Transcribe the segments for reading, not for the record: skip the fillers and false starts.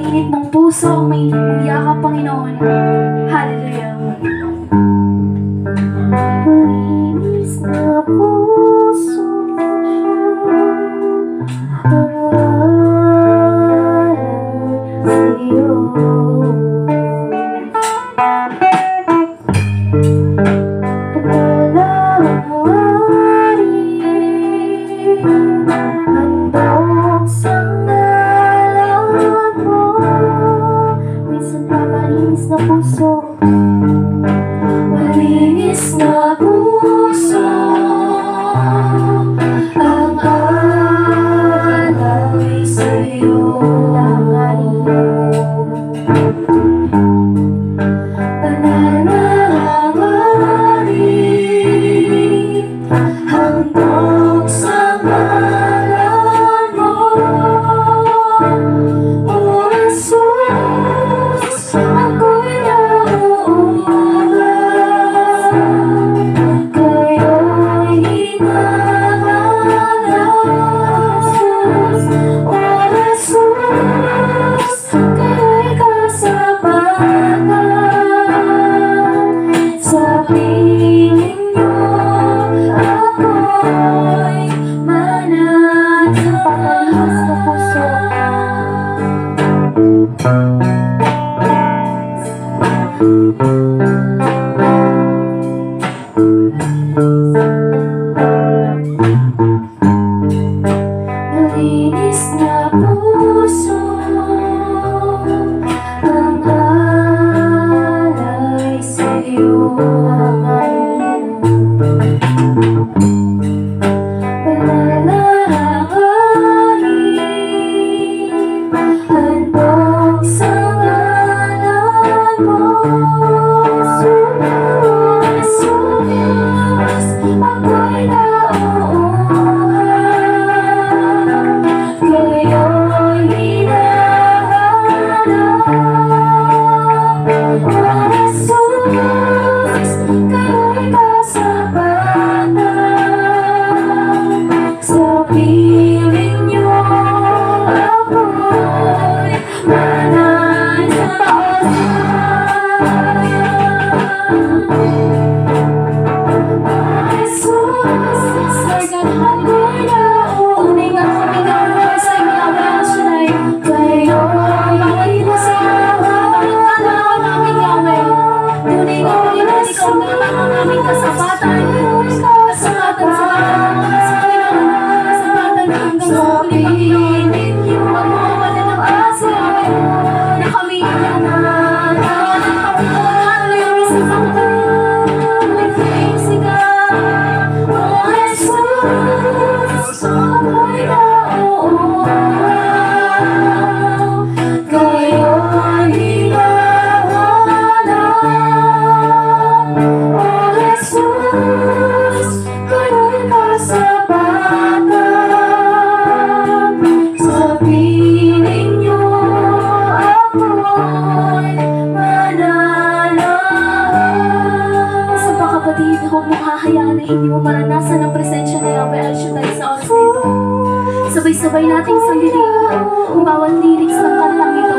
Init mong puso ang mainit mong yakap, Panginoon. Hallelujah. Malinis na puso sa'yo. Handog sa ngalan mo, minsan pa malinis na puso. Malinis na puso ang alay sa'yo. Langanin mo, banal na hangarin, handog sa ngalan mo. O Jesus, ako'y nauuhaw, kayo'y hinahanap. O Jesus, kayo'y kasapatan. Sa piling niyo ako'y mananahan. Sa puso, malinis na puso ang alay sa'yo. Banal na hangarin, handog sa ngalan mo. Jesus, ako'y nauuhaw, kayo'y hinahanap. O Jesus, kayo'y kasapatan. Sa piling niyo ako'y huwag mong hahayaan na hindi mo maranasan ang presensya ni Yahweh El Shaddai sa oras na ito. Sabay-sabay nating sambihin ang bawat lyrics ng kantang ito.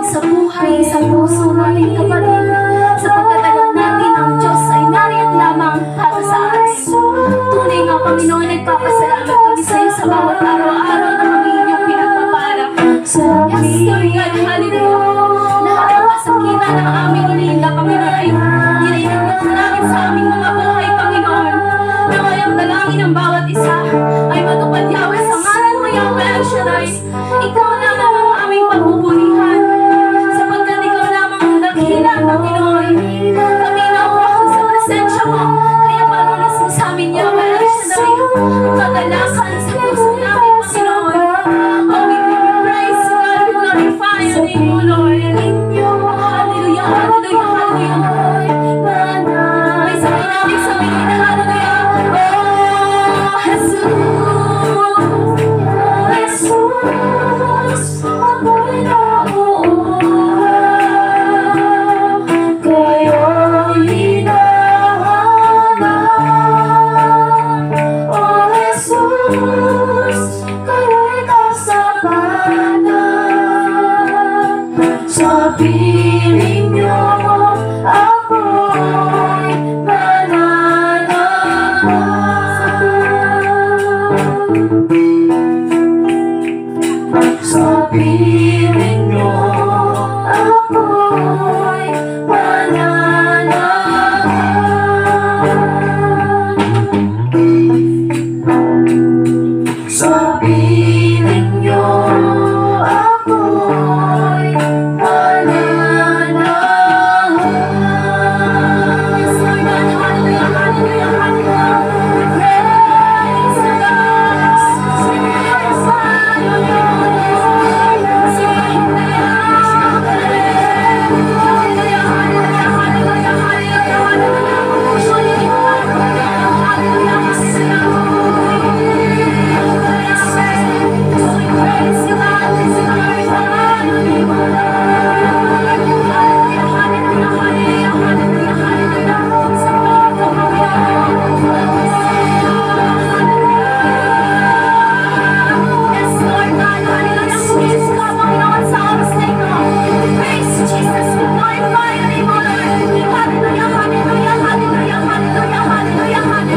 Isang buhay, isang puso nating kapatid, sapagkat alam natin ang Diyos ay nariyan lamang para sa atin. Tunay nga, Panginoon, nagpapasalamat kami sa iyo sa bawat araw-araw na kami inyong pinagpapala. Yes, Lord God, hallelujah. Lahat ng kasakitan ng aming iniinda, Panginoon, ay nilainig namin sa aming mga buhay, Panginoon. Naway ang dalangin ng bawat isa ay matupad, Yahweh, sa ngalan mo, Yahweh El Shaddai. Sa piling niyo ako'y mananahan. Sa piling niyo ako'y mananahan. Sa piling niyo ako'y mananahan. Yes, Lord God, hallelujah, hallelujah, hallelujah. Praise the Lord. Magnify your name. Hallelujah, hallelujah, hallelujah,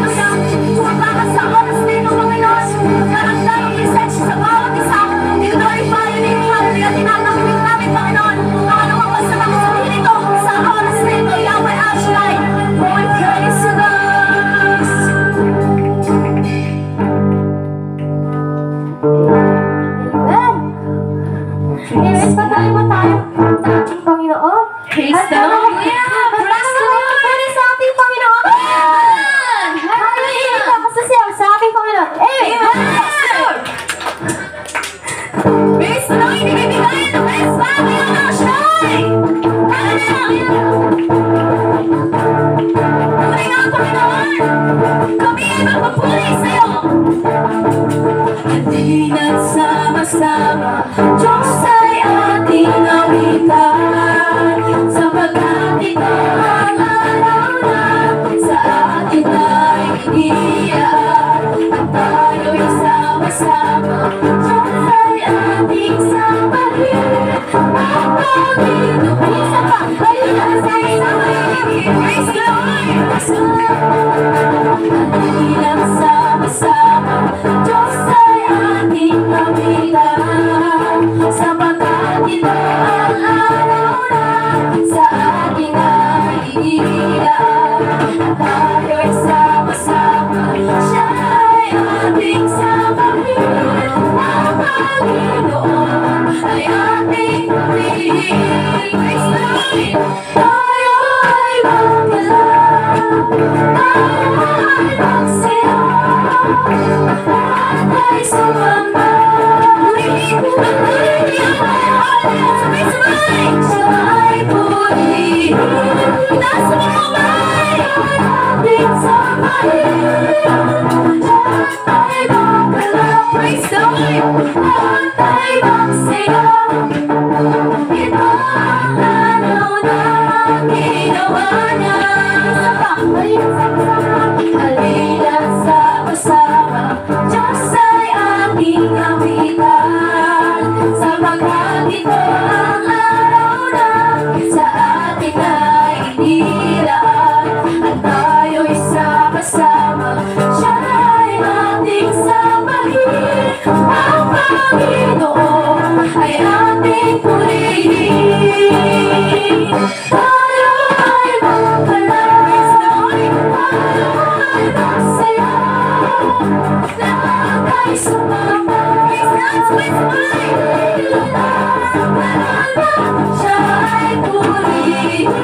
Praise the Lord! Praise the Lord! Pwede sa ating Panginoon! Hallelujah! Basta siya sa ating Panginoon! Amen! Praise the Lord! Ibibigay ang best family ng Ashay! Hallelujah! Tunay nga Panginoon! Kami ay magpapuli sa'yo! Halina't sama-sama, Diyos ay ating awitan. Sapagkat ito ang araw na sa atin ay iniiyaan. At tayo'y sama-sama, Diyos ay ating samahin. Ang Panginoon, isa pa, halina't sama-sama. Praise the Lord! Halina't sama-sama, Diyos ay ating awitan. Sapagkat ito ang araw na sa ating ay iniiyaan. At tayo'y sama-sama, siya ay ating samahin. Ang Panginoon ay ating purihin. Praise the Lord! Tayo ay magdala, tayo ay magsiya, at ay sumamba. Sabay-sabay, purihin. Nasa mga kamay, ating samahin. At ay magdala, praise the Lord. At ay magsiya, ito ang araw na ginawa niya. Isa pa, halina't sama-sama, Diyos ay ating awitan. Sapagkat ito ang araw na sa atin ay inilaan. At tayo'y sama-sama, siya ay ating samahin. Ang Panginoon ay ating purihin. Tayo ay magkalas, tayo ay magsaya, lahat ay sumama. Sabay-sabay, siya ay purihin.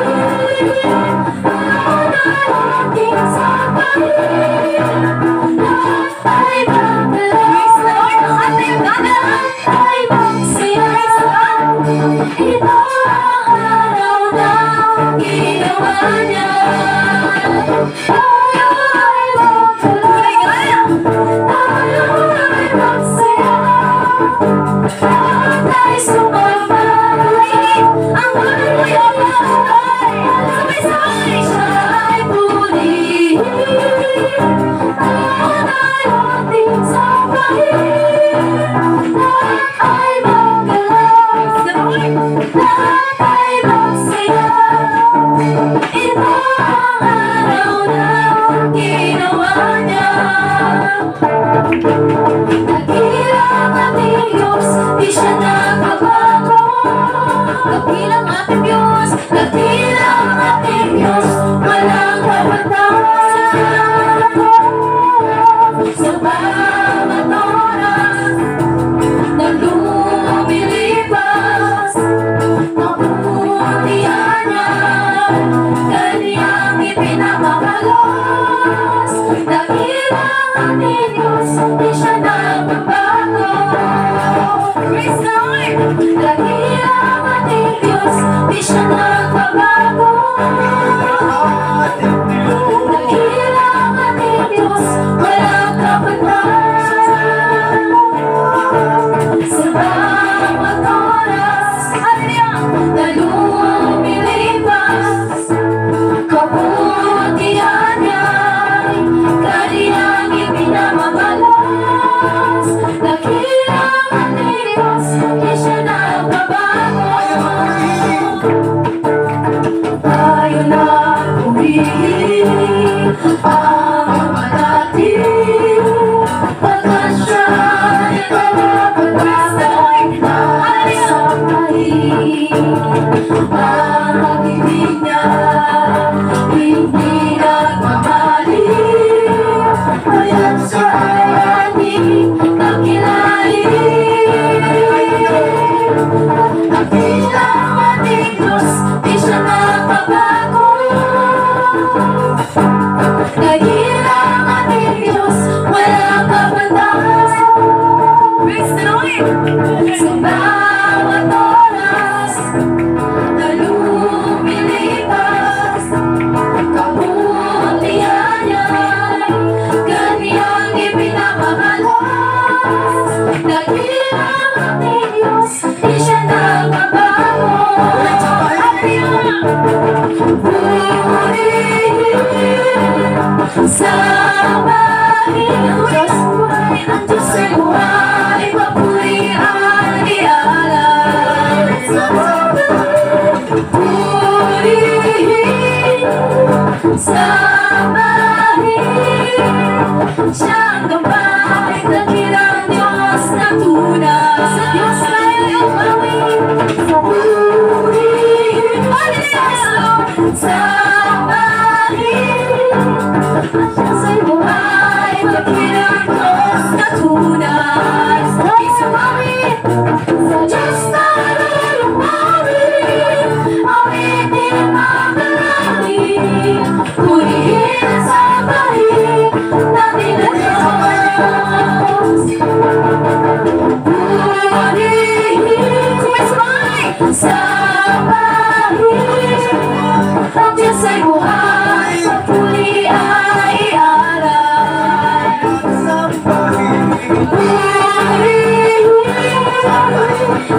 Ang ating samahin, lahat ay magkalas, lahat ay magsaya. Ito ang araw na ginawa niya. Tayo ay magkalas, tayo ay magsaya, lahat ay sumama. Ang Panginoon ay sabay-sabay, siya ay purihin. Ang ating samahin, lahat ay magkalas, lahat Ito ang araw na ginawa niya. Dakilang ating Diyos, di siya nagbabago. Dakilang ating Diyos, dakilang ating Diyos, walang kapatayan. Sa bawat oras na lumilipas, kabutihan niya, Kanyang ipinapakalos. Dakilang ating Diyos, di siya nagbabago. Praise the Lord! Dakilang ating Diyos, di siya nagbabago. Dakilang ating Diyos, walang kapatayan. Sa bawat oras, na lumilipas, kabutihan niya'y Kanyang ipinamamalas. Dakilang ating Diyos, di siya nagbabago. Tayo na purihin ang matating, pagkat siya'y nakapagpasay na sa pahig. Ang pag-ibig niya hindi nagmamali, kaya't siya ay ating kakilain. Dakilang ating Diyos, di siya nagbabago. Dakilang ating Diyos, walang kapatayan. Praise the Lord! Sa bawat oras na lumilipas, kabutihan niya'y Kanyang ipinapakalos. Dakilang ating Diyos, di siya nagbabago. Purihin, sambahin ang Diyos, ang Diyos ay buhay, papurihan ialay. Purihin, sambahin, siyang gabay, dakilang Diyos na tunay. Sa Diyos tayo'y umawin. Purihin, sambahin, ang Diyos ay buhay, dakilang Diyos na tunay. Sa umawin, sa Diyos tayo'y umawin. Awitin ang dalangin, purihin at sambahin natin ang Diyos. Purihin, sambahin, ang Diyos ay buhay, papuri ay ialay. Purihin,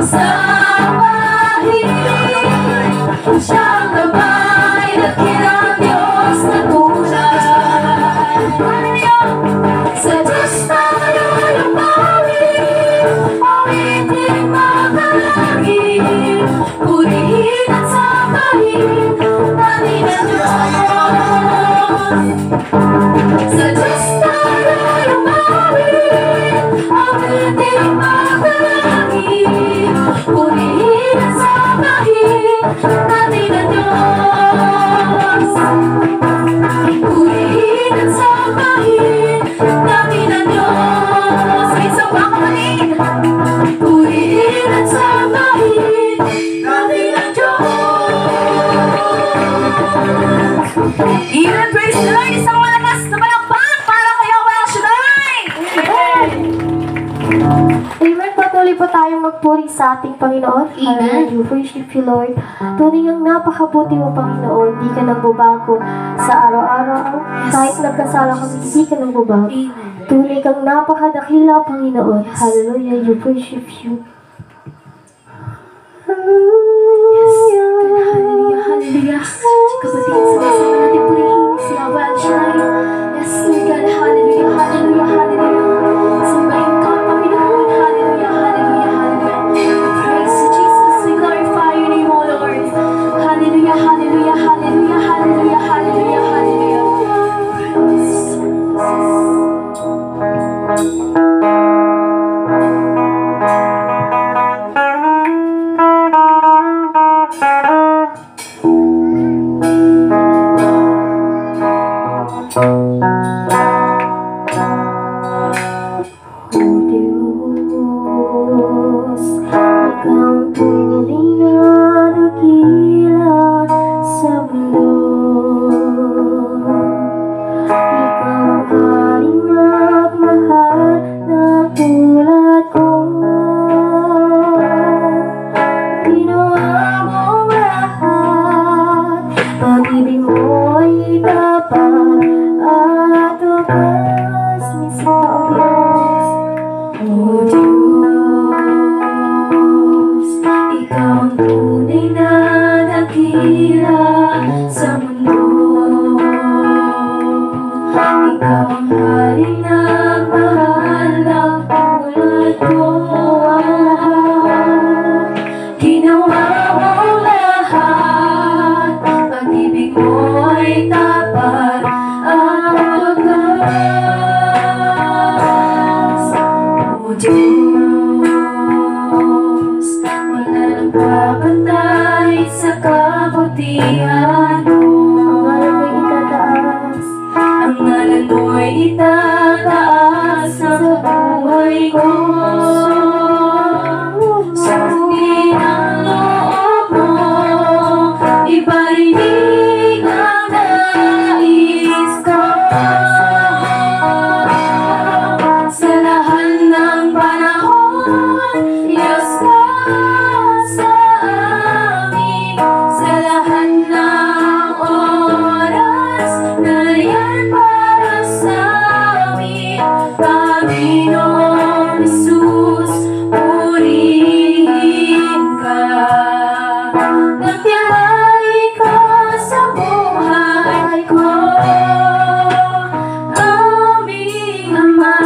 sambahin, siyang gabay, dakilang Diyos na tunay. Sa Diyos tayo'y umawin, awitin magalangin, purihin at sambahin natin ang Diyos. Sa Diyos tayo'y umawin, awitin magalangin, purihin at sambahin natin ang Diyos. Purihin at sambahin natin ang Diyos. May isang pakamalin. Purihin at sambahin natin ang Diyos. Even praise the Lord, isang malakas na palakpak para kay Yahweh El Shaddai. Amen. Patuloy po tayong magpuri sa ating Panginoon. Amen. We worship you, Lord. Tunay ang napakabuti mo, Panginoon. Di ka nagbabago sa araw-araw. Kahit nagkasala kami, di ka nagbabago. Amen. Tunay kang napakadakila, Panginoon. Hallelujah. We worship you. Hallelujah, hallelujah. Kapatid, sama-sama natin purihin si Yahweh El Shaddai. Yes, Lord God, hallelujah, hallelujah, hallelujah. Sambahin ka, Panginoon, hallelujah, hallelujah, hallelujah. Praise you, Jesus, we glorify your name, O Lord. Hallelujah, hallelujah, hallelujah, hallelujah. Ginawa mo lahat, pag-ibig mo'y tapat at wagas. Minsan pa, O Diyos, Ikaw ang tunay na dakila sa mundo. Ikaw ang hari ng mahal ng tulad ko. Ginawa mo lahat, pag-ibig mo ay tapat at wagas. O Diyos, wala nang papantay sa kabutihan mo. Ang ngalan mo'y itataas sa buhay ko. Sundin ang loob mo, iparinig ang nais ko. Sa lahat ng panahon, Diyos ka sa amin. Sa lahat ng oras, nariyan para sa amin. Panginoong Jesus, purihin ka. Nagtiwalay ka sa buhay ko, aming Ama.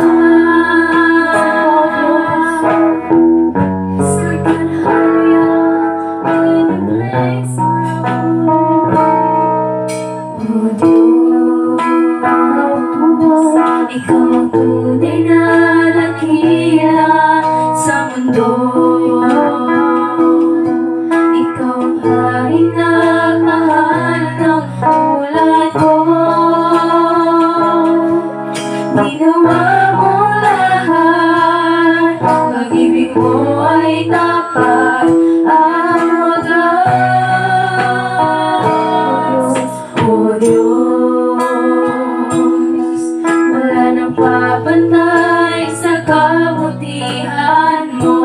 Second hallelujah, in the place of O Diyos, Ikaw ang tunay na dakila sa mundo. Ikaw ang hari na mahal ng tulad ko. Ginawa mo lahat, pag-ibig mo ay tapat at wagas. O Diyos, wala nang papantay sa kabutihan mo.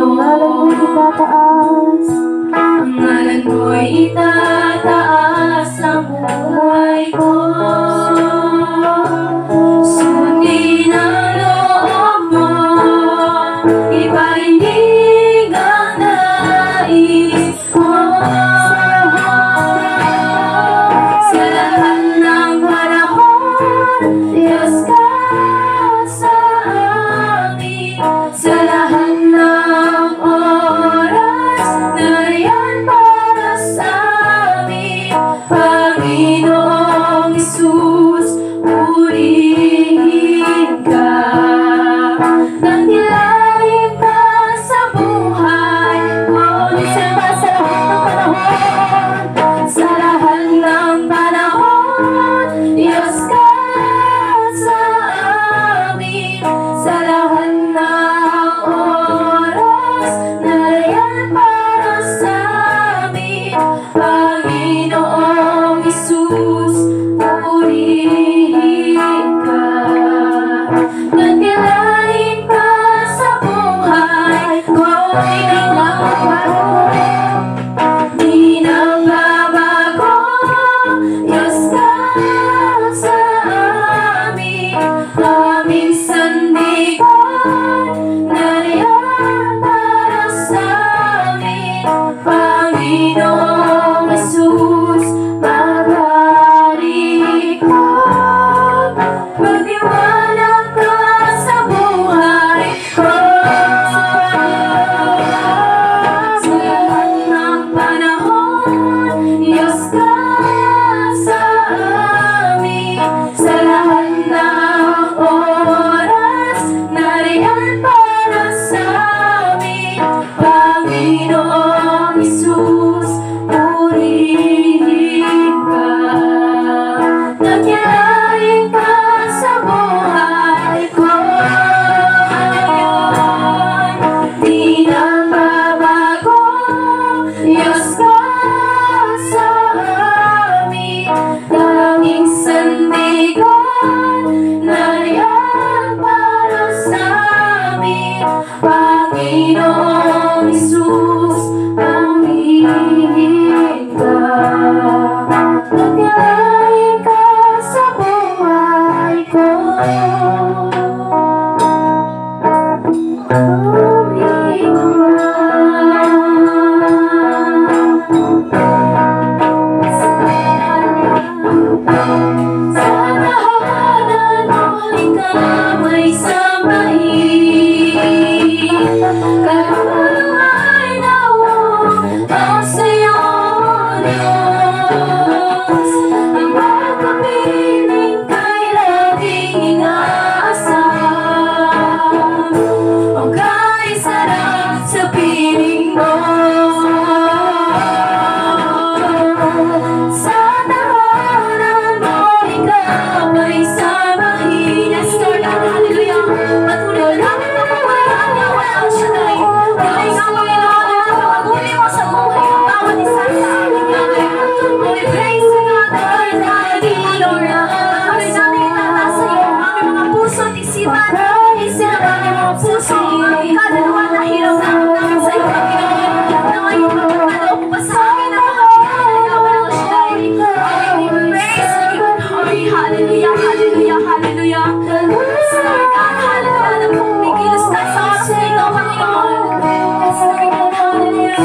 Ang ngalan mo'y itataas sa buhay ko. Sundin ang loob mo, iparinig ang nais ko. Sa lahat ng panahon, Diyos ka sa amin. Sa lahat ng oras, nariyan para sa amin. Panginoong Jesus, purihin ka. Nagtilayin ka sa buhay ko. Minsan pa sa lahat ng panahon, sa lahat ng panahon, Diyos ka sa amin. Sa lahat ng oras, nariyan para sa amin. Panginoong Jesus, purihin ka. Nagtilayin ka sa buhay ko. Di na babago, Diyos ka sa amin. Aming sandigan, nariyan para sa amin. Panginoong Jesus, maghari ka. Magdiwanag ka sa buhay ko. Sa lahat ng panahon, Diyos ka sa amin. Sa lahat ng oras, nariyan para sa amin. Panginoong Jesus, purihin ka. Nagtilayin ka sa buhay ko. Di na babago, Diyos ka sa amin. Tanging sandigan, nariyan para sa amin. Panginoong Jesus, purihin Diyos, ang makapiling kay laging inaasam. O kay sarap sa piling mo. Sa tahanan mo, ikaw ay samahin. Yes, Lord, hallelujah. Patuloy namin na pawalan niya, walang Shaddai. Dahil nga, Panginoon, na napakaguli mo sa buhay ng bawat isa sa amin, Yahweh. Oh, we praise you, God, the Lord, Lord. Patuloy namin itataas sa iyo ang aming mga puso at isipan. Isin ang aming mga puso. Kaluluwa na hirap namin sa iyo, Panginoon. Na ngayon, magpapaloob mo pa sa amin ang mga pinagagawa ng Shaddai. Oh, we praise you. Oh, hallelujah, hallelujah, hallelujah. Yes, Lord God, hallelujah. Na pumikilos na sa oras na ito, Panginoon. Yes, Lord God, hallelujah.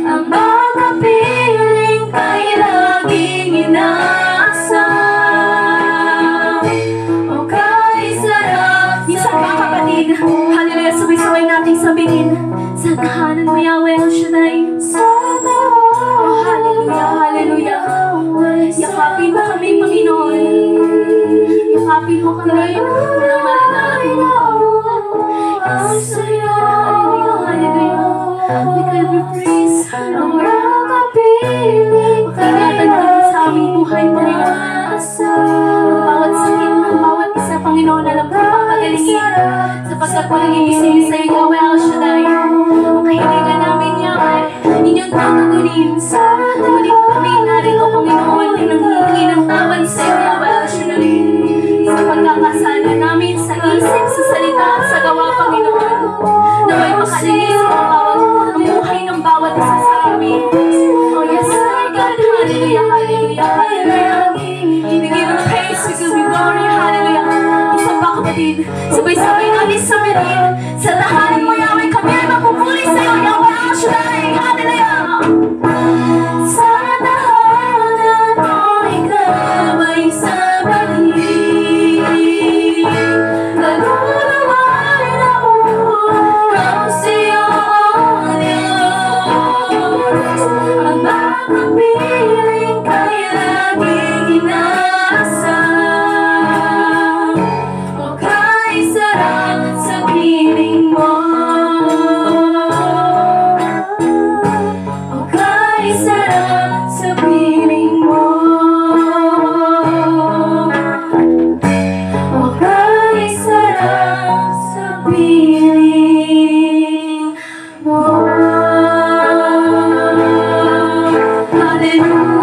Ang makapiling kay laging inaasam. O kay sarap. Minsan mga kapatid, hallelujah, sabay-sabay nating sabihin, sa tahanan mo, Yahweh El Shaddai. Oh, hallelujah, hallelujah. Yakapin mo kami, Panginoon. Yakapin mo kami. Walang malalaman. Yes, hallelujah, hallelujah. We give you praise. Ang makapiling ingatan kami sa aming buhay, Panginoon. Ang bawat sakit, ang bawat isa, Panginoon, alam ko papagalingin. Sapagkat walang ibig sa iyo, Yahweh El Shaddai. Ang kahilingan namin, Yahweh, inyong tutugunin. Ngunit kami narito, Panginoon, ay nanghihingi ng tawad sa iyo, Yahweh El Shaddai. Sa pagkakasala namin sa isip, sa salita, sa gawa, Panginoon. Na may makalinis ang buhay ng bawat isa sa amin. Oh yes, Lord God, hallelujah, hallelujah, hallelujah. We give you praise, we give you glory, hallelujah. Isang pa kapatid, sabay-sabay natin sabihin, sa tahanan mo, Yahweh, kami ay magpupuri sa iyo, Yahweh El Shaddai, hallelujah. Sa tahanan mo, ikaw ay samahin. Kaluluwa'y namuhuraw sa iyo, Diyos. Ang makapiling kay laging inaasam. O kay sarap sa piling mo. O kay sarap sa piling mo. O kay sarap sa piling mo. Hallelujah.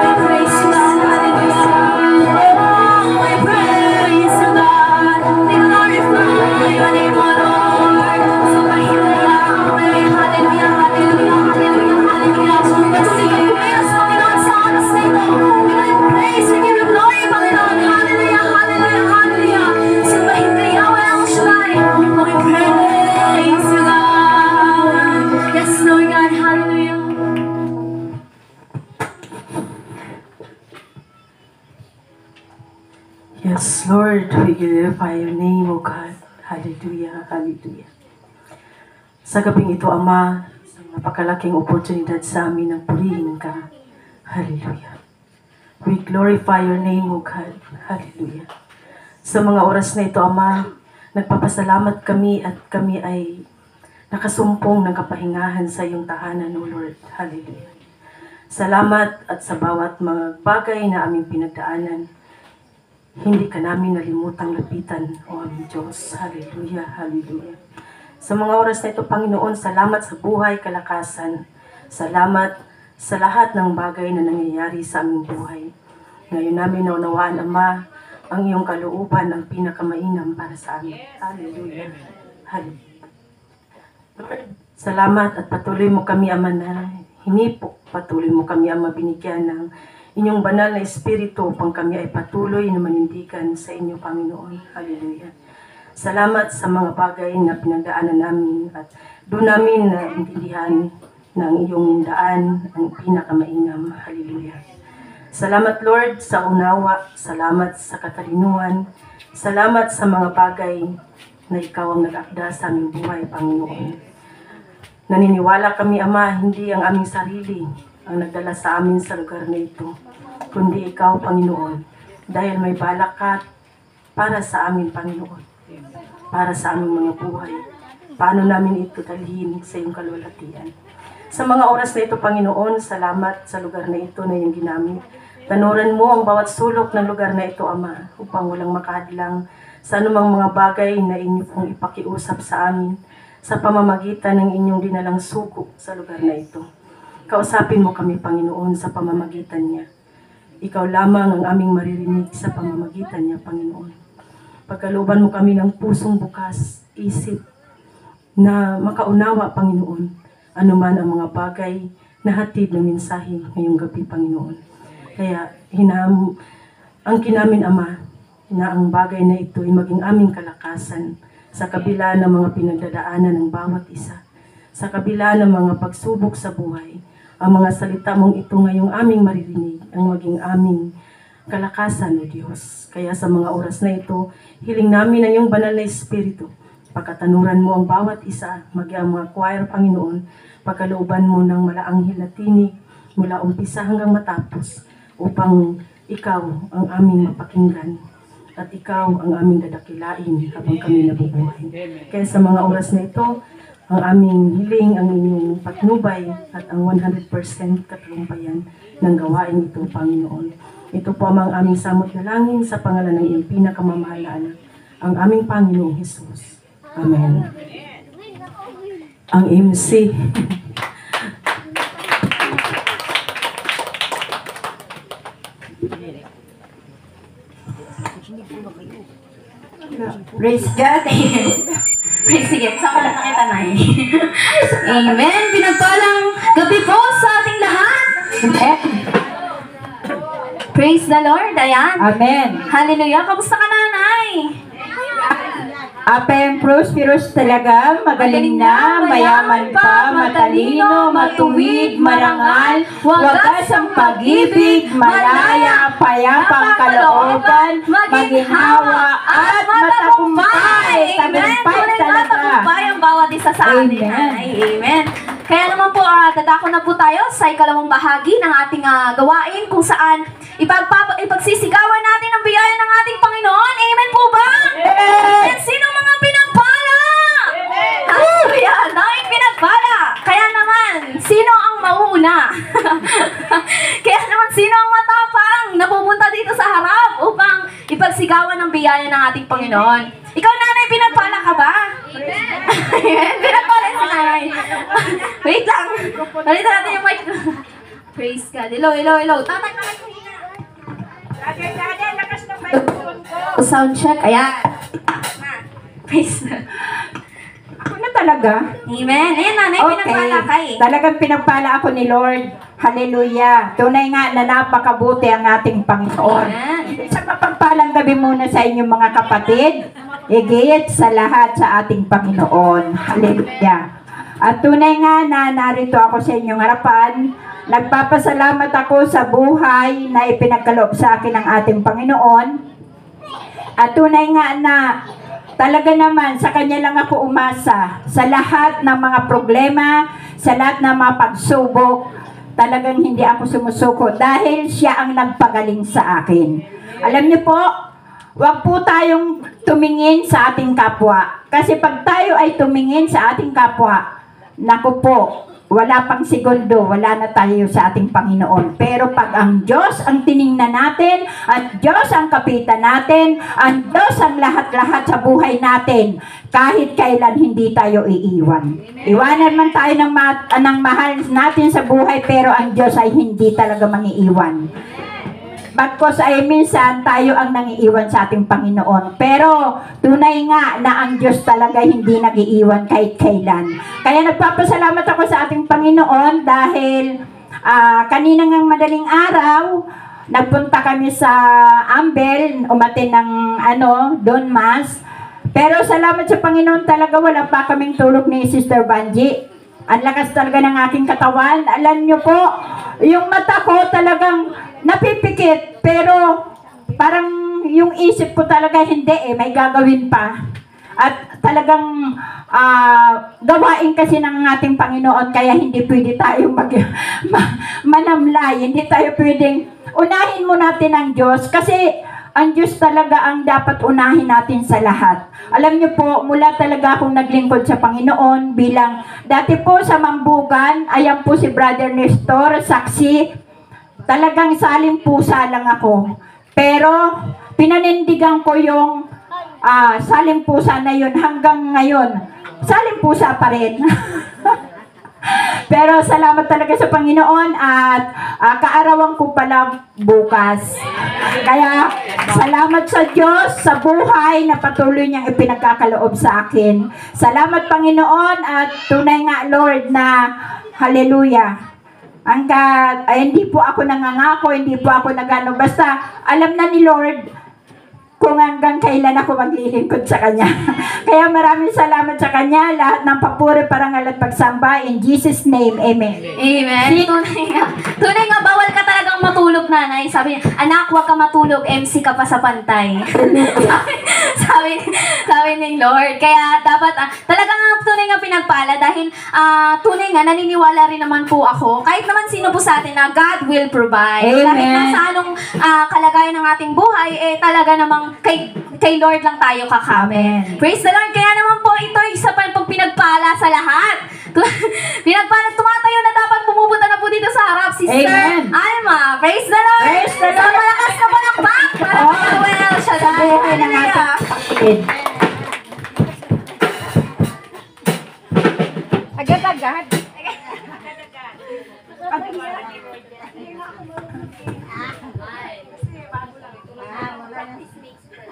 We praise you, God. Hallelujah. Oh, we praise you, God. We glorify your name, O Lord. Sambahin mo, Yahweh. Hallelujah, hallelujah, hallelujah, hallelujah. Patuloy kayo kumilos, Panginoon, sa oras na ito. We give you praise, we give you glory, Panginoon. Hallelujah, hallelujah, hallelujah. Sambahin kayo, Yahweh El Shaddai. Oh, we praise you, God. Yes, Lord God, hallelujah. Yes, Lord, we glorify your name, O God. Hallelujah, hallelujah. Sa gabing ito, Ama, isang napakalaking oportunidad sa amin ng purihin ka. Hallelujah. We glorify your name, O God. Hallelujah. Sa mga oras na ito, Ama, nagpapasalamat kami at kami ay nakasumpong ng kapahingahan sa iyong tahanan, O Lord. Hallelujah. Salamat at sa bawat mga bagay na aming pinagdaanan, hindi ka namin nalimutang lapitan, O aming Diyos. Hallelujah, hallelujah. Sa mga oras na ito, Panginoon, salamat sa buhay, kalakasan. Salamat sa lahat ng bagay na nangyayari sa aming buhay. Ngayon namin naunawaan, Ama, ang iyong kalooban ang pinakamainam para sa amin. Hallelujah, hallelujah. Lord, salamat at patuloy mo kami, Ama, na hinipok. Patuloy mo kami, Ama, binigyan ng inyong banal na espiritu upang kami ay patuloy na manindigan sa inyo, Panginoon. Hallelujah. Salamat sa mga bagay na pinagdaanan namin at doon namin na intindihan ng iyong daan ang pinakamainam. Hallelujah. Salamat, Lord, sa unawa. Salamat sa katalinuhan. Salamat sa mga bagay na ikaw ang nag-akda sa aming buhay, Panginoon. Naniniwala kami, Ama, hindi ang aming sarili ang nagdala sa amin sa lugar na ito, kundi Ikaw, Panginoon, dahil may balak ka para sa amin, Panginoon, para sa aming mga buhay. Paano namin ito dalhin sa iyong kalwalhatian? Sa mga oras na ito, Panginoon, salamat sa lugar na ito na iyong ginamit. Tanuran mo ang bawat sulok ng lugar na ito, Ama, upang walang makahadlang sa anumang mga bagay na inyo pong ipakiusap sa amin sa pamamagitan ng inyong dinalang sugo sa lugar na ito. Kausapin mo kami, Panginoon, sa pamamagitan niya. Ikaw lamang ang aming maririnig sa pamamagitan niya, Panginoon. Pagkalooban mo kami ng pusong bukas, isip, na makaunawa, Panginoon, anuman ang mga bagay na hatid na mensahe ngayong gabi, Panginoon. Kaya ang kinamin, Ama, na ang bagay na ito ay maging aming kalakasan sa kabila ng mga pinagdadaanan ng bawat isa. Sa kabila ng mga pagsubok sa buhay, ang mga salita mong ito ngayong aming maririnig ang maging aming kalakasan, O Diyos. Kaya sa mga oras na ito, hiling namin ang iyong banal na Espiritu. Pagkatanuran mo ang bawat isa, maging ang mga choir, Panginoon, pagkalooban mo ng malaanghel na tinig mula umpisa hanggang matapos, upang ikaw ang aming mapakinggan at ikaw ang aming dadakilain habang kami nabubuhay. Kaya sa mga oras na ito, ang aming hiling, ang inyong patnubay at ang 100% katagumpayan ng gawain ito, Panginoon. Ito po ang aming samot na langin sa pangalan ng iyong pinakamamahal na anak, ang aming Panginoong Jesus. Amen. Ang MC. Praise God. Praise sige, saan ka lang nakita na Amen. Pinagpalang gabi po sa ating lahat. Praise the Lord. Ayan. Amen. Hallelujah. Kamusta ka, nanay? Apem prosperous talaga, magaling na, mayaman pa, matalino, matuwid, marangal, wagas ang pag-ibig, malaya, payapang kalooban, maginhawa, at matagumpay. Tagumpay talaga. Matagumpay ang bawat isa sa atin. Amen. Ay, amen. Kaya naman po, dadako na po tayo sa ikalawang bahagi ng ating gawain kung saan ipagsisigawan natin ang biyaya ng ating Panginoon. Amen po ba? Amen. Sino mga pinagpala? Hallelujah! Daming pinagpala. Kaya naman, sino ang mauuna? Kaya naman, sino ang matapang na pupunta dito sa harap upang ipagsigawan ang biyaya ng ating Panginoon? Ikaw, nanay, pinagpala ka ba? Amen. Pinagpala si nanay. Wait lang. Nalita natin yung mic. Praise God. Hello, hello, hello. Tatay, sound check. Ayan. Praise God. Ako na talaga. Amen. Ayan, nanay, pinagpala ka eh. Talagang pinagpala ako ni Lord. Hallelujah. Tunay nga na napakabuti ang ating Panginoon. Amen. Sa mapagpalang gabi muna sa inyong mga kapatid. Higit sa lahat sa ating Panginoon. Hallelujah. At tunay nga na narito ako sa inyong harapan. Nagpapasalamat ako sa buhay na ipinagkaloob sa akin ng ating Panginoon. At tunay nga na talaga naman sa Kanya lang ako umasa. Sa lahat ng mga problema, sa lahat ng mga pagsubok, talagang hindi ako sumusuko dahil siya ang nagpagaling sa akin. Alam niyo po, huwag po tayong tumingin sa ating kapwa. Kasi pag tayo ay tumingin sa ating kapwa, naku po, wala pang segundo, wala na tayo sa ating Panginoon. Pero pag ang Diyos ang tiningnan natin, at Diyos ang kapitan natin, ang Diyos ang lahat-lahat sa buhay natin, kahit kailan hindi tayo iiwan. Iwanan man tayo ng mahal natin sa buhay, pero ang Diyos ay hindi talaga mangiiwan. Bagkos ay minsan tayo ang nangiiwan sa ating Panginoon. Pero tunay nga na ang Diyos talaga hindi nagiiwan kahit kailan. Kaya nagpapasalamat ako sa ating Panginoon dahil kanina ngang madaling araw, nagpunta kami sa Ambel, umatin ng Don Mas. Pero salamat sa Panginoon talaga, wala pa kaming tulog ni Sister Banji. Ang lakas talaga ng aking katawan. Alam nyo po, yung mata ko talagang napipikit, pero parang yung isip ko talaga hindi may gagawin pa. At talagang gawain kasi ng ating Panginoon, kaya hindi pwede tayo manamlay. Hindi tayo pwedeng unahin mo natin ang Diyos, kasi ang Diyos talaga ang dapat unahin natin sa lahat. Alam niyo po, mula talaga akong naglingkod sa Panginoon bilang dati po sa Mambugan, ayan po si Brother Nestor, saksi, talagang salim-pusa lang ako. Pero pinanindigan ko yung salim-pusa na yun hanggang ngayon. Salim-pusa pa rin. Pero salamat talaga sa Panginoon at kaarawan ko pala bukas. Kaya salamat sa Diyos sa buhay na patuloy niyang ipinagkakaloob sa akin. Salamat Panginoon, at tunay nga Lord na hallelujah. Hanggat hindi po ako nangangako, hindi po ako nagano, basta alam na ni Lord kung hanggang kailan ako maglilingkod sa Kanya. Kaya maraming salamat sa Kanya, lahat ng papuri, parangal at pagsamba, in Jesus' name, Amen. Amen. Tunay nga, bawal ka talagang matulog, nanay. Sabi niya, anak, huwag ka matulog, MC ka pa sa pantay. sabi ni Lord. Kaya dapat, talagang tunay nga pinagpala dahil tunay nga, naniniwala rin naman po ako, kahit naman sino po sa atin na God will provide. Amen. Kahit nasa anong kalagayan ng ating buhay, talaga namang kay Lord lang tayo kakami. Amen. Praise the Lord. Kaya naman po, ito isa pa pong pinagpala sa lahat. Pinagpala, tumatayo na dapat, pumupunta na po dito sa harap, Sister Amen. Alma. Praise the Lord. Praise the Lord. So, malakas na palakpak. Well, siya Sa buhay ng ating kapatid. Agad-agad.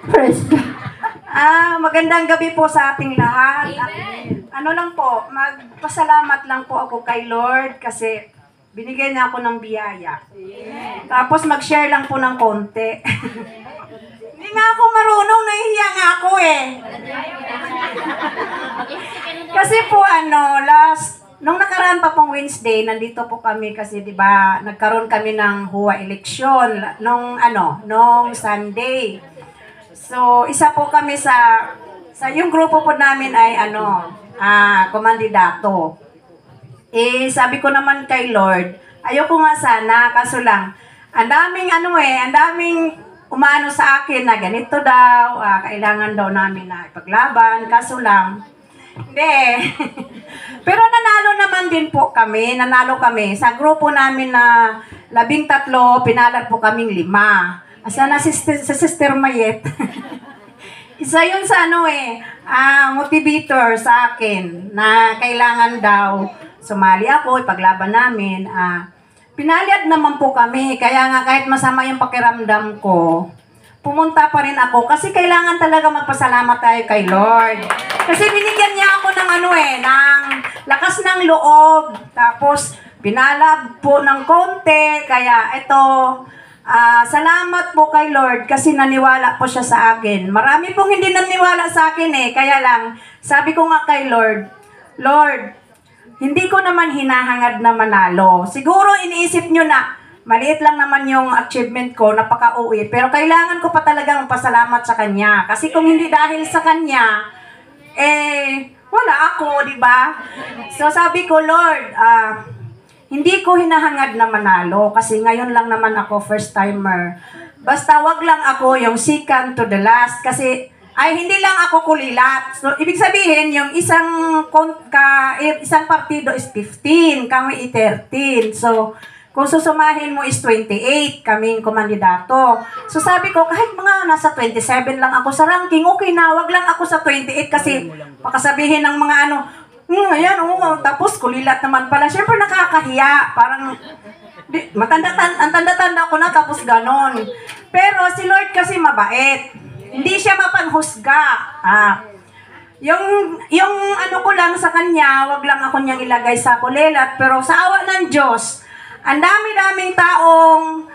Praise God. Magandang gabi po sa ating lahat. Ano lang po, magpasalamat lang po ako kay Lord kasi binigyan niya ako ng biyaya. Tapos mag-share lang po ng konti. Hindi nga ako marunong, nahihiya nga ako eh. Kasi po nung nakaraan pa pong Wednesday, nandito po kami kasi 'di ba, nagkaroon kami ng HUA election nung Sunday. So, isa po kami sa yung grupo po namin ay komandidato. Sabi ko naman kay Lord, ayoko nga sana, kaso lang, ang daming umano sa akin na ganito daw, kailangan daw namin na ipaglaban, kaso lang, hindi. Pero nanalo kami sa grupo namin na 13, pinalad po kaming 5. Asa na si Sister Mayet? Isa yun sa motivator sa akin na kailangan daw sumali ako, ipaglaban namin. Pinaliad naman po kami, kaya nga kahit masama yung pakiramdam ko, pumunta pa rin ako kasi kailangan talaga magpasalamat tayo kay Lord. Kasi binigyan niya ako ng ng lakas ng loob, tapos pinalab po ng konti, kaya ito, salamat po kay Lord kasi naniwala po siya sa akin. Marami pong hindi naniwala sa akin kaya lang, sabi ko nga kay Lord, Lord, hindi ko naman hinahangad na manalo. Siguro iniisip nyo na, maliit lang naman yung achievement ko, napaka-uwi, pero kailangan ko pa talagang pasalamat sa Kanya. Kasi kung hindi dahil sa Kanya, wala ako, di ba? So sabi ko, Lord, hindi ko hinahangad na manalo kasi ngayon lang naman ako first timer. Basta wag lang ako yung second to the last kasi hindi lang ako kulilat. So ibig sabihin yung isang partido is 15, kami 13. So kung susumahin mo is 28 kaming komandidato. So sabi ko kahit mga nasa 27 lang ako sa ranking, okay na, wag lang ako sa 28 kasi pakasabihin ng mga tapos kulilat naman pala. Siyempre nakakahiya. Parang, ang tanda-tanda ko na tapos ganon. Pero si Lord kasi mabait. Hindi siya mapanghusga. Yung ko lang sa Kanya, wag lang ako niyang ilagay sa kulilat. Pero sa awa ng Diyos, ang dami-daming taong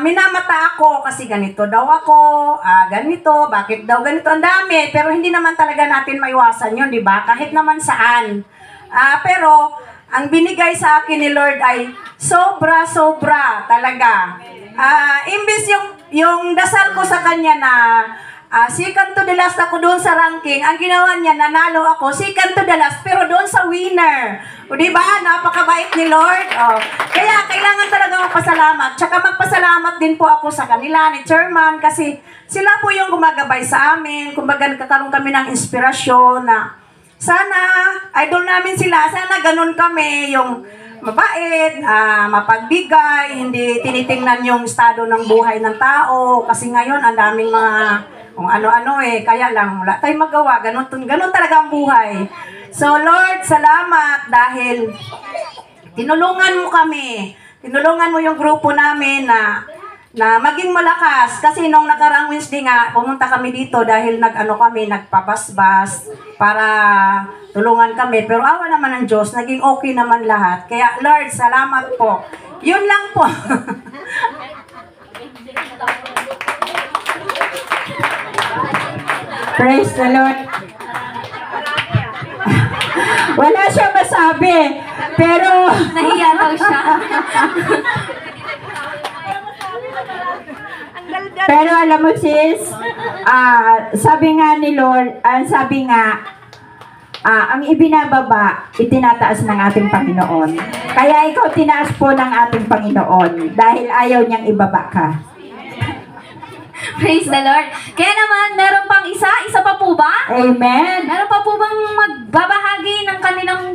minamata ako kasi ganito daw ako, ganito, bakit daw ganito, ang dami, pero hindi naman talaga natin maiwasan yun, di ba? Kahit naman saan. Pero, ang binigay sa akin ni Lord ay sobra-sobra talaga. Imbis yung dasal ko sa Kanya na second to the last ako doon sa ranking. Ang ginawa niya, nanalo ako, second to the last, pero doon sa winner. O diba? Napakabait ni Lord. O. Kaya kailangan talaga magpasalamat. Tsaka magpasalamat din po ako sa kanila, ni Chairman, kasi sila po yung gumagabay sa amin. Kumbaga nagkakaroon kami ng inspirasyon na sana, idol namin sila, sana ganun kami, yung mabait, mapagbigay, hindi tinitingnan yung estado ng buhay ng tao. Kasi ngayon, ang daming mga kung ano-ano kaya lang wala tayong magawa. Ganun talaga ang buhay. So Lord, salamat dahil tinulungan mo kami. Tinulungan mo yung grupo namin na maging malakas. Kasi nung nakarang Wednesday nga, pumunta kami dito dahil kami, nagpabasbas para tulungan kami. Pero awa naman ng Diyos, naging okay naman lahat. Kaya Lord, salamat po. Yun lang po. Praise the Lord. Wala siya masabi. Pero, Nahiya daw siya. pero alam mo sis, sabi nga ni Lord, ang ibinababa, itinataas ng ating Panginoon. Kaya ikaw tinaas po ng ating Panginoon dahil ayaw niyang ibaba ka. Praise the Lord. Kaya naman, meron pang isa pa po ba? Amen. Meron pa po bang magbabahagi ng kanilang...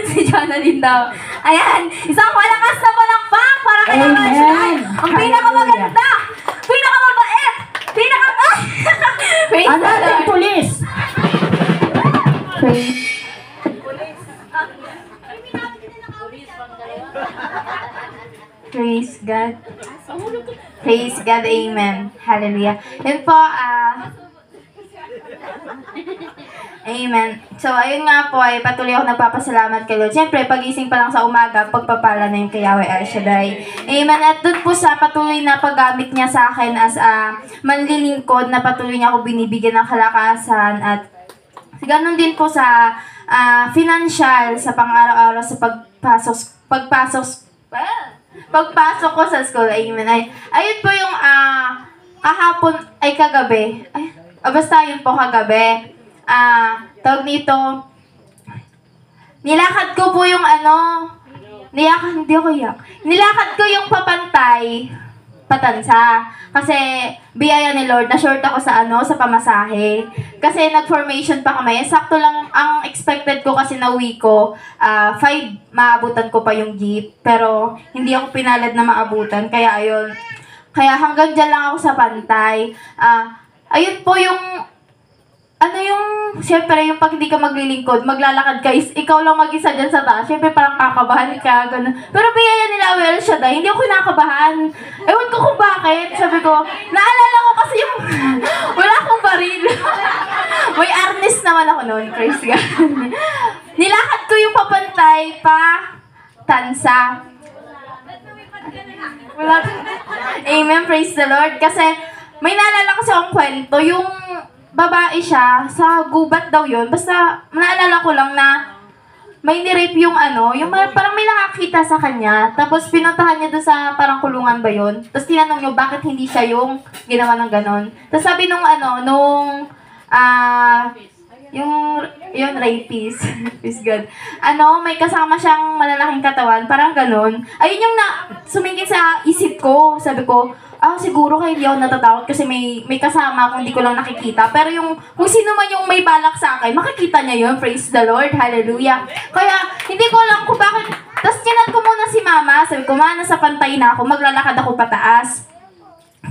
si Jonathan daw. Ayan, isang malakas na palakpak para kay Amen. National. Ang pinakamaganda, pinakamabait, Praise Ang the ating Lord. pulis. Praise God. Praise God, amen. Hallelujah. Yun po, amen. So, ayun nga po, ay patuloy ako nagpapasalamat kay Lord. Siyempre, pagising pa lang sa umaga, pagpapala na yung kay Yahweh El Shaddai. Amen. At doon po sa patuloy na paggamit niya sa akin as manlilingkod, na patuloy niya ako binibigyan ng kalakasan. At ganun din po sa financial, sa pang-araw-araw, sa pagpasok ko sa school. Amen. Ayun po yung kahapon, ay kagabi. Basta yun po kagabi. Tawag nito, nilakad ko po yung nilakad ko yung patansa. Kasi biyaya ni Lord, na-short ako sa pamasahe. Kasi nag-formation pa kami. Sakto lang ang expected ko kasi na uwi ko, 5 maabutan ko pa yung jeep. Pero hindi ako pinalad na maabutan. Kaya ayun. Kaya hanggang dyan lang ako sa pantay. Ayun po yung siyempre, yung pag hindi ka maglilingkod, maglalakad ka, ikaw lang mag-isa dyan sa taas. Siyempre, parang kakabahan ka, gano'n. Pero biyaya nila, well, siya dahil, hindi ako kinakabahan. Ewan ko kung bakit. Sabi ko, naalala ko kasi yung, wala akong baril. May arnis naman ako noon, praise God. Nilakad ko yung papantay tansa. Wala. Amen, praise the Lord. Kasi, may naalala kasi akong kwento, yung babae siya, sa gubat daw yun. Basta, naalala ko lang na may nirape yung parang may nakakita sa kanya. Tapos, pinuntahan niya doon sa parang kulungan ba yun. Tapos, tinanong niyo, bakit hindi siya yung ginawa ng ganon. Tapos, sabi yung rapist. Is good. May kasama siyang malalaking katawan, parang ganon. Ayun yung sumingit sa isip ko. Sabi ko, siguro kaya hindi ako natatakot kasi may kasama akong hindi ko lang nakikita. Pero kung sino man yung may balak sa akin, makikita niya yun. Praise the Lord. Hallelujah. Kaya, hindi ko alam kung bakit. Tapos, tinat ko muna si mama. Sabi ko, nasa pantay na ako. Maglalakad ako pataas.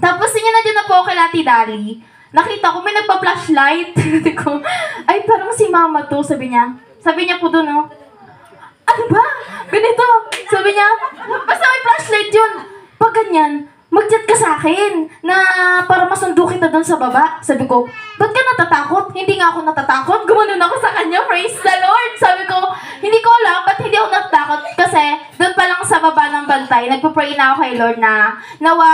Tapos, nandiyan na po kay Lati Dali. Nakita ko, may nagpa-flashlight. Sabi ko, ay, parang si mama to. Sabi niya po doon, ano ba? Ganito. Sabi niya, basta may flashlight yun. Pag ganyan, mag-chat ka sa akin na para masundo kita doon sa baba. Sabi ko, ba't ka natatakot? Hindi nga ako natatakot. Gumanon ako sa kanya. Praise the Lord. Sabi ko, hindi ko alam ba't hindi ako natatakot. Kasi doon pa lang sa baba ng bantay, nagpo-pray na ako kay Lord na nawa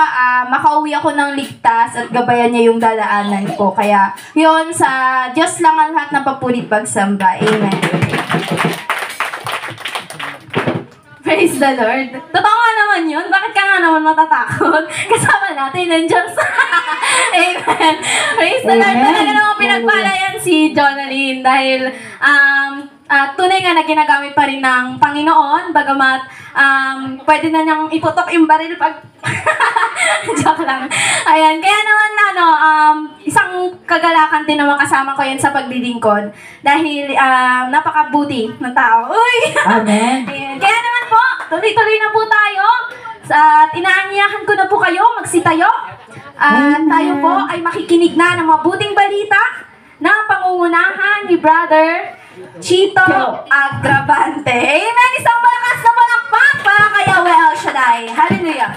makauwi ako ng ligtas at gabayan niya yung dadaanan ko. Kaya yun, sa Diyos lang ang lahat ng papulit pagsamba. Amen. Praise the Lord. Totoo nga naman yun. Bakit ka nga naman matatakot? Kasama natin ang Diyos. Amen. Praise the Lord. Amen. Talaga naman pinagpala yan si Jonalyn dahil tunay nga na ginagamit pa rin ng Panginoon bagamat pwede na niyang iputok yung baril pag joke lang. Ayan, kaya naman isang kagalakan din naman kasama ko yan sa paglilingkod dahil napakabuti ng tao. Uy! Amen. Ayan, kaya naman po, tuloy-tuloy na po tayo. At inaanyahan ko na po kayo magsitayo. At tayo po ay makikinig na ng mabuting balita na pangungunahan ni Brother Chito Agravante. Amen! Isang malakas na palakpak para kay Yahweh El Shaddai. Hallelujah!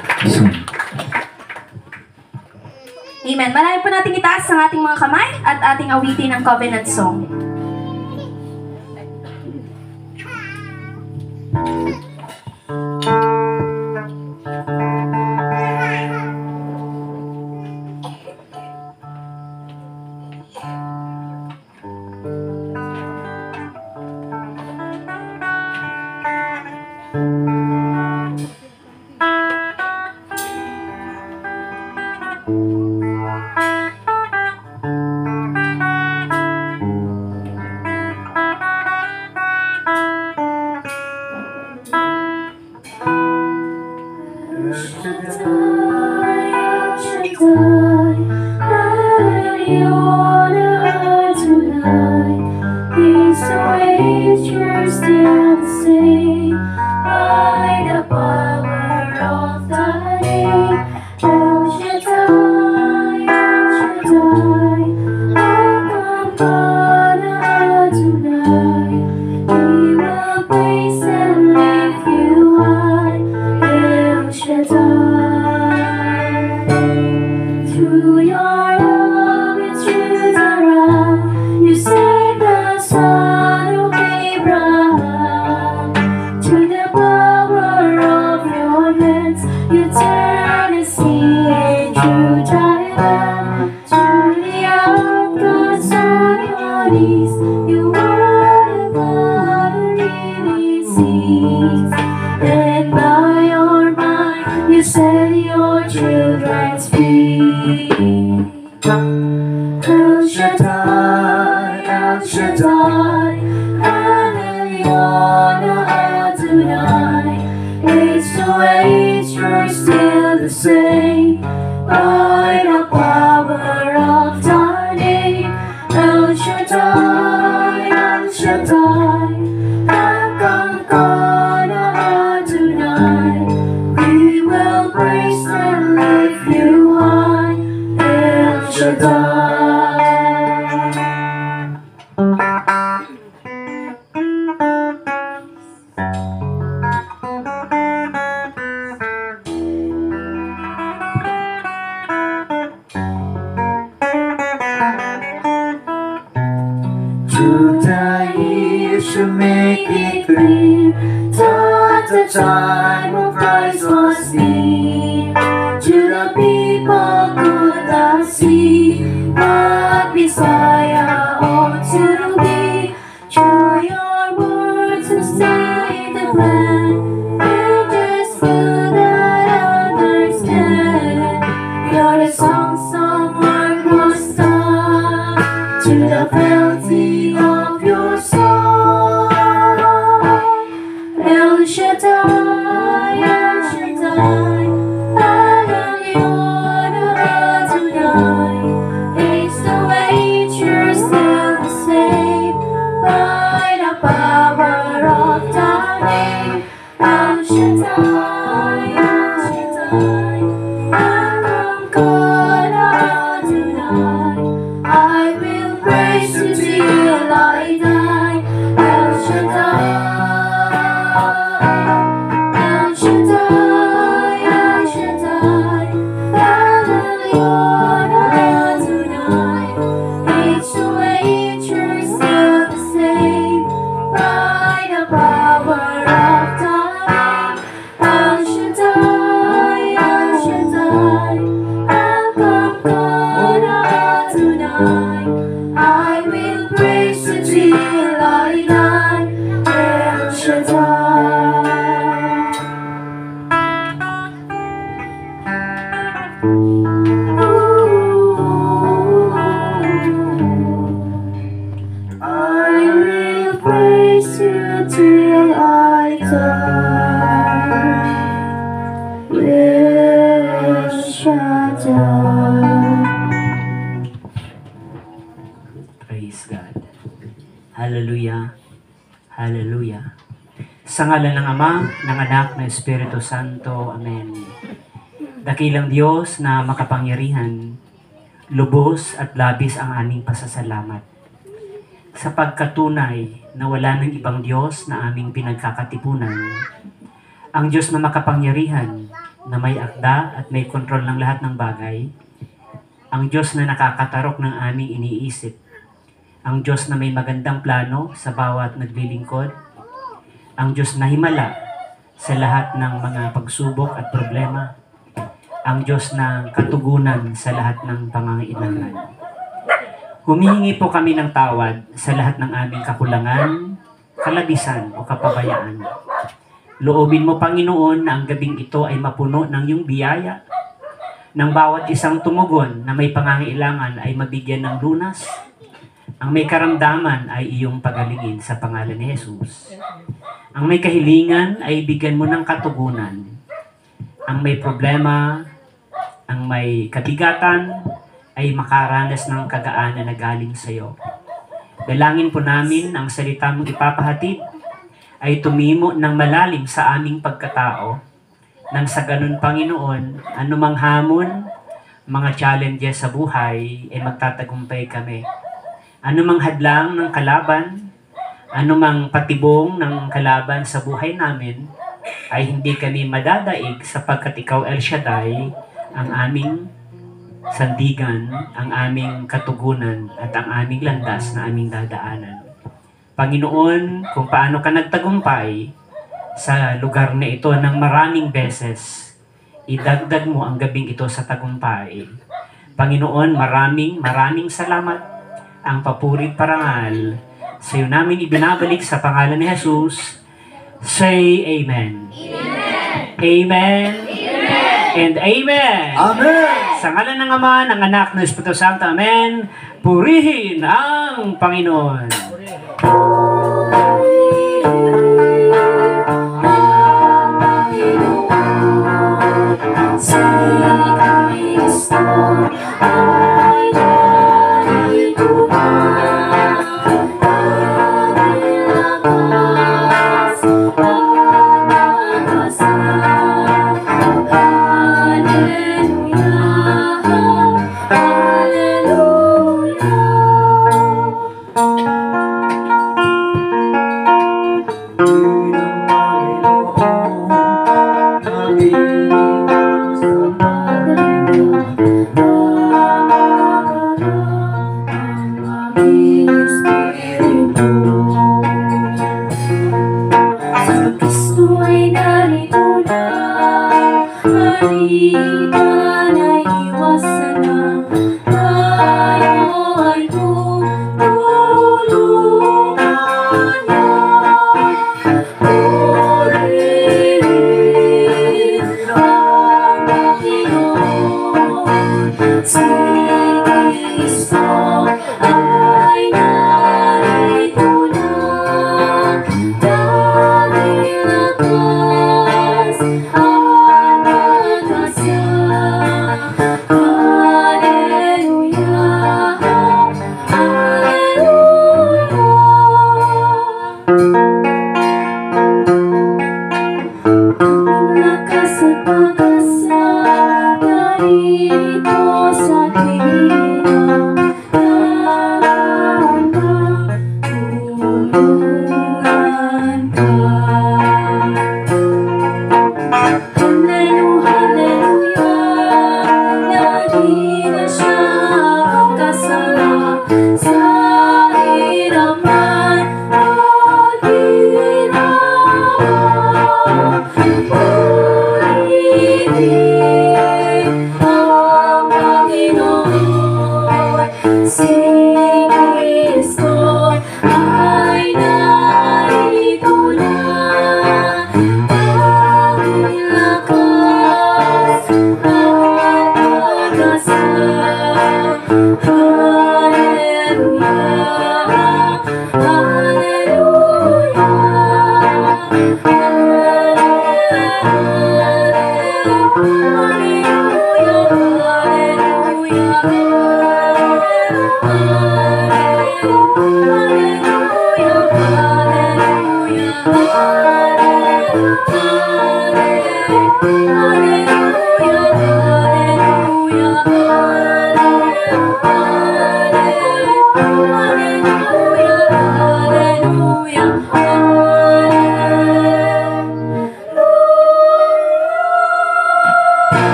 Amen. Malayo po natin itaas ang ating mga kamay at ating awitin ang covenant song. Through your love and truth around, you saved the son of Abraham. To the power of your hands, you turn the sea into dry land. To the outcasts on your knees, you are the God who really sees. And by your mind, you set your children's free. El Shaddai, El Shaddai, Hallelujah, Adonai. Age to age, you're still the same. By the power of thy name, El Shaddai, El Shaddai, Adonai. We will praise and lift you high, El Shaddai. Through the years you make it clear that the time of Christ was near. To the people could not see what Messiah ought to be. Through your words you say the plan, and just could not understand. You're the song Mark was done to the melody of your song. El Shaddai, El Shaddai, Hallelujah, Adonai. Age to age, you're still the same. By the power of thy name, El Shaddai, El Shaddai, God Adonai. I will praise you till I die. El Shaddai, El Shaddai, El Shaddai. Praise God. Hallelujah. Hallelujah. Sa ngalan ng Ama, ng Anak, ng Espiritu Santo. Amen. Dakilang Diyos na makapangyarihan, lubos at labis ang aming pasasalamat. Sa pagkatunay na wala ng ibang Diyos na aming pinagkakatipunan, ang Diyos na makapangyarihan, na may akda at may kontrol ng lahat ng bagay, ang Diyos na nakakatarok ng aming iniisip, ang Diyos na may magandang plano sa bawat naglilingkod, ang Diyos na himala sa lahat ng mga pagsubok at problema, ang Diyos na katugunan sa lahat ng pangangailangan. Humihingi po kami ng tawad sa lahat ng aming kakulangan, kalabisan o kapabayaan. Loobin mo, Panginoon, na ang gabing ito ay mapuno ng iyong biyaya, ng bawat isang tumugon na may pangangailangan ay mabigyan ng lunas, ang may karamdaman ay iyong pagalingin sa pangalan ni Jesus. Ang may kahilingan ay bigyan mo ng katugunan. Ang may problema, ang may kabigatan, ay makaranas ng kagaanan na galing sa iyo. Dalangin po namin ang salita mong ipapahatid ay tumimo ng malalim sa aming pagkatao, nang sa ganun, Panginoon, anumang hamon, mga challenges sa buhay, ay magtatagumpay kami. Anumang hadlang ng kalaban, anumang patibong ng kalaban sa buhay namin, ay hindi kami madadaig sapagkat ikaw, El Shaddai, ang aming sandigan, ang aming katugunan, at ang aming landas na aming dadaanan. Panginoon, kung paano ka nagtagumpay sa lugar na ito ng maraming beses, idagdag mo ang gabing ito sa tagumpay. Panginoon, maraming salamat. Ang papurit parangal sa iyo namin ibinabalik sa pangalan ni Jesus. Say Amen. Amen. Amen. Amen. And Amen. Amen. Sa ngalan ng Ama, ng Anak, ng Espiritu Santo. Amen. Purihin ang Panginoon.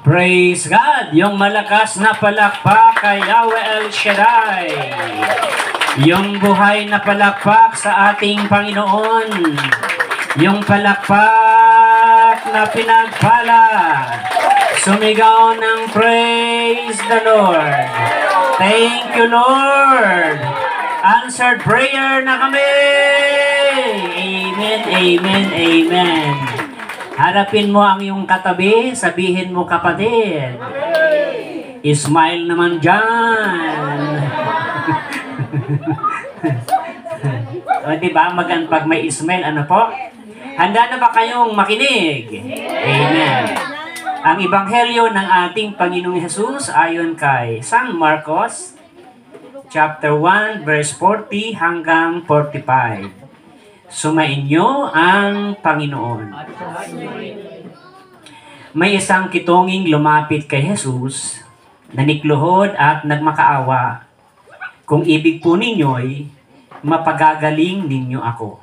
Praise God! Yung malakas na palakpak kay Yahweh El Shaddai. Yung buhay na palakpak sa ating Panginoon. Yung palakpak na pinagpala. Sumigaw ng praise the Lord. Thank you, Lord. Answered prayer na kami. Amen, amen, amen. Harapin mo ang iyong katabi, sabihin mo kapatid. Smile naman dyan. O diba, pag may smile, ano po? Handa na ba kayong makinig? Amen. Ang Ebanghelyo ng ating Panginoong Hesus ayon kay San Marcos, chapter 1, verse 40 hanggang 45. Sumainyo ang Panginoon. May isang kitonging lumapit kay Jesus, nanikluhod at nagmakaawa. Kung ibig po ninyo'y mapagagaling ninyo ako.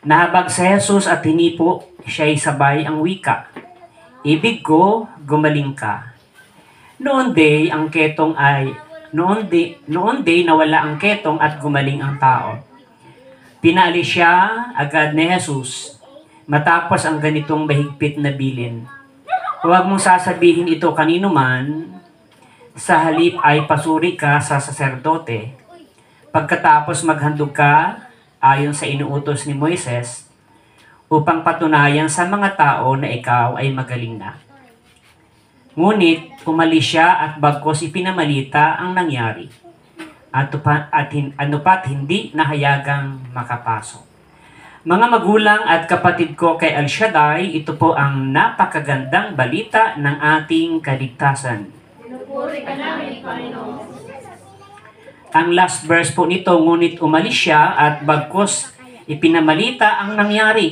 Nahabag si Jesus at hinipo, siya'y sabay ang wika. Ibig ko, gumaling ka. Noon day nawala ang ketong at gumaling ang tao. Pinaalis siya agad ni Jesus matapos ang ganitong mahigpit na bilin. Huwag mong sasabihin ito kanino man, sa halip ay pasuri ka sa saserdote. Pagkatapos maghandog ka ayon sa inuutos ni Moises upang patunayan sa mga tao na ikaw ay magaling na. Ngunit umalis siya at bagkos ipinamalita ang nangyari. Anupat hindi nahayagang makapasok. Mga magulang at kapatid ko kay El Shaddai, ito po ang napakagandang balita ng ating kaligtasan. Pinupuri ka namin, Panginoon. Ang last verse po nito, ngunit umalis siya at bagkos ipinamalita ang nangyari.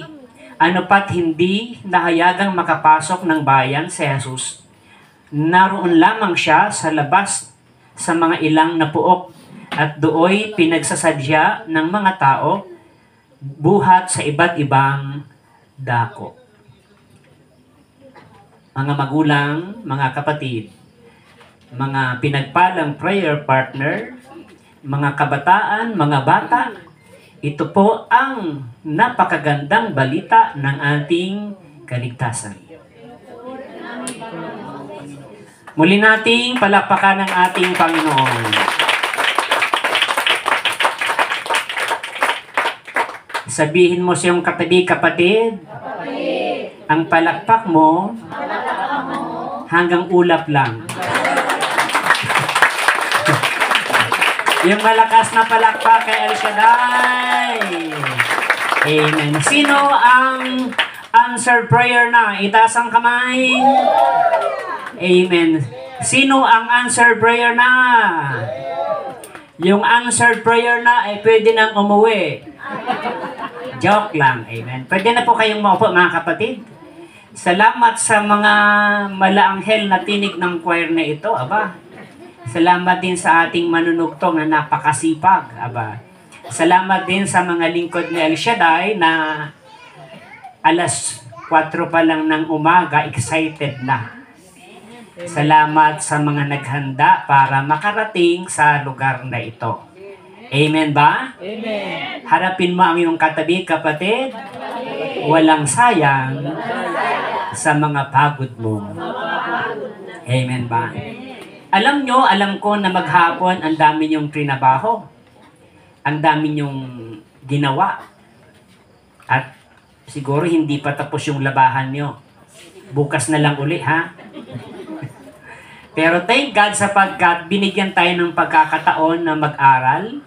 Anupat hindi nahayagang makapasok ng bayan si Jesus. Naroon lamang siya sa labas sa mga ilang na puok at dooy pinagsasadya ng mga tao buhat sa iba't ibang dako. Mga magulang, mga kapatid, mga pinagpalang prayer partner, mga kabataan, mga bata, ito po ang napakagandang balita ng ating kaligtasan. Muli nating palakpakan ng ating Panginoon. Sabihin mo sa iyong katabi, kapatid, ang palakpak mo, hanggang ulap lang. Yung malakas na palakpak kay El Shaddai. Amen. Sino ang answered prayer na? Itaas ang kamay. Amen. Sino ang answered prayer na? Yung answered prayer na ay pwede nang umuwi. Joke lang. Amen. Pwede na po kayong maupo, mga kapatid. Salamat sa mga malaanghel na tinig ng choir na ito. Aba. Salamat din sa ating manunugtong na napakasipag. Aba. Salamat din sa mga lingkod ni El Shaddai na alas 4 pa lang ng umaga, excited na. Salamat sa mga naghanda para makarating sa lugar na ito. Amen ba? Amen. Harapin mo ang iyong katabi, kapatid. Walang sayang sa mga pagod mo. Amen ba? Alam nyo, alam ko na maghapon ang dami nyong trinabaho. Ang dami nyong ginawa. At siguro hindi pa tapos yung labahan nyo. Bukas na lang uli, ha? Pero thank God sapagkat binigyan tayo ng pagkakataon na mag-aral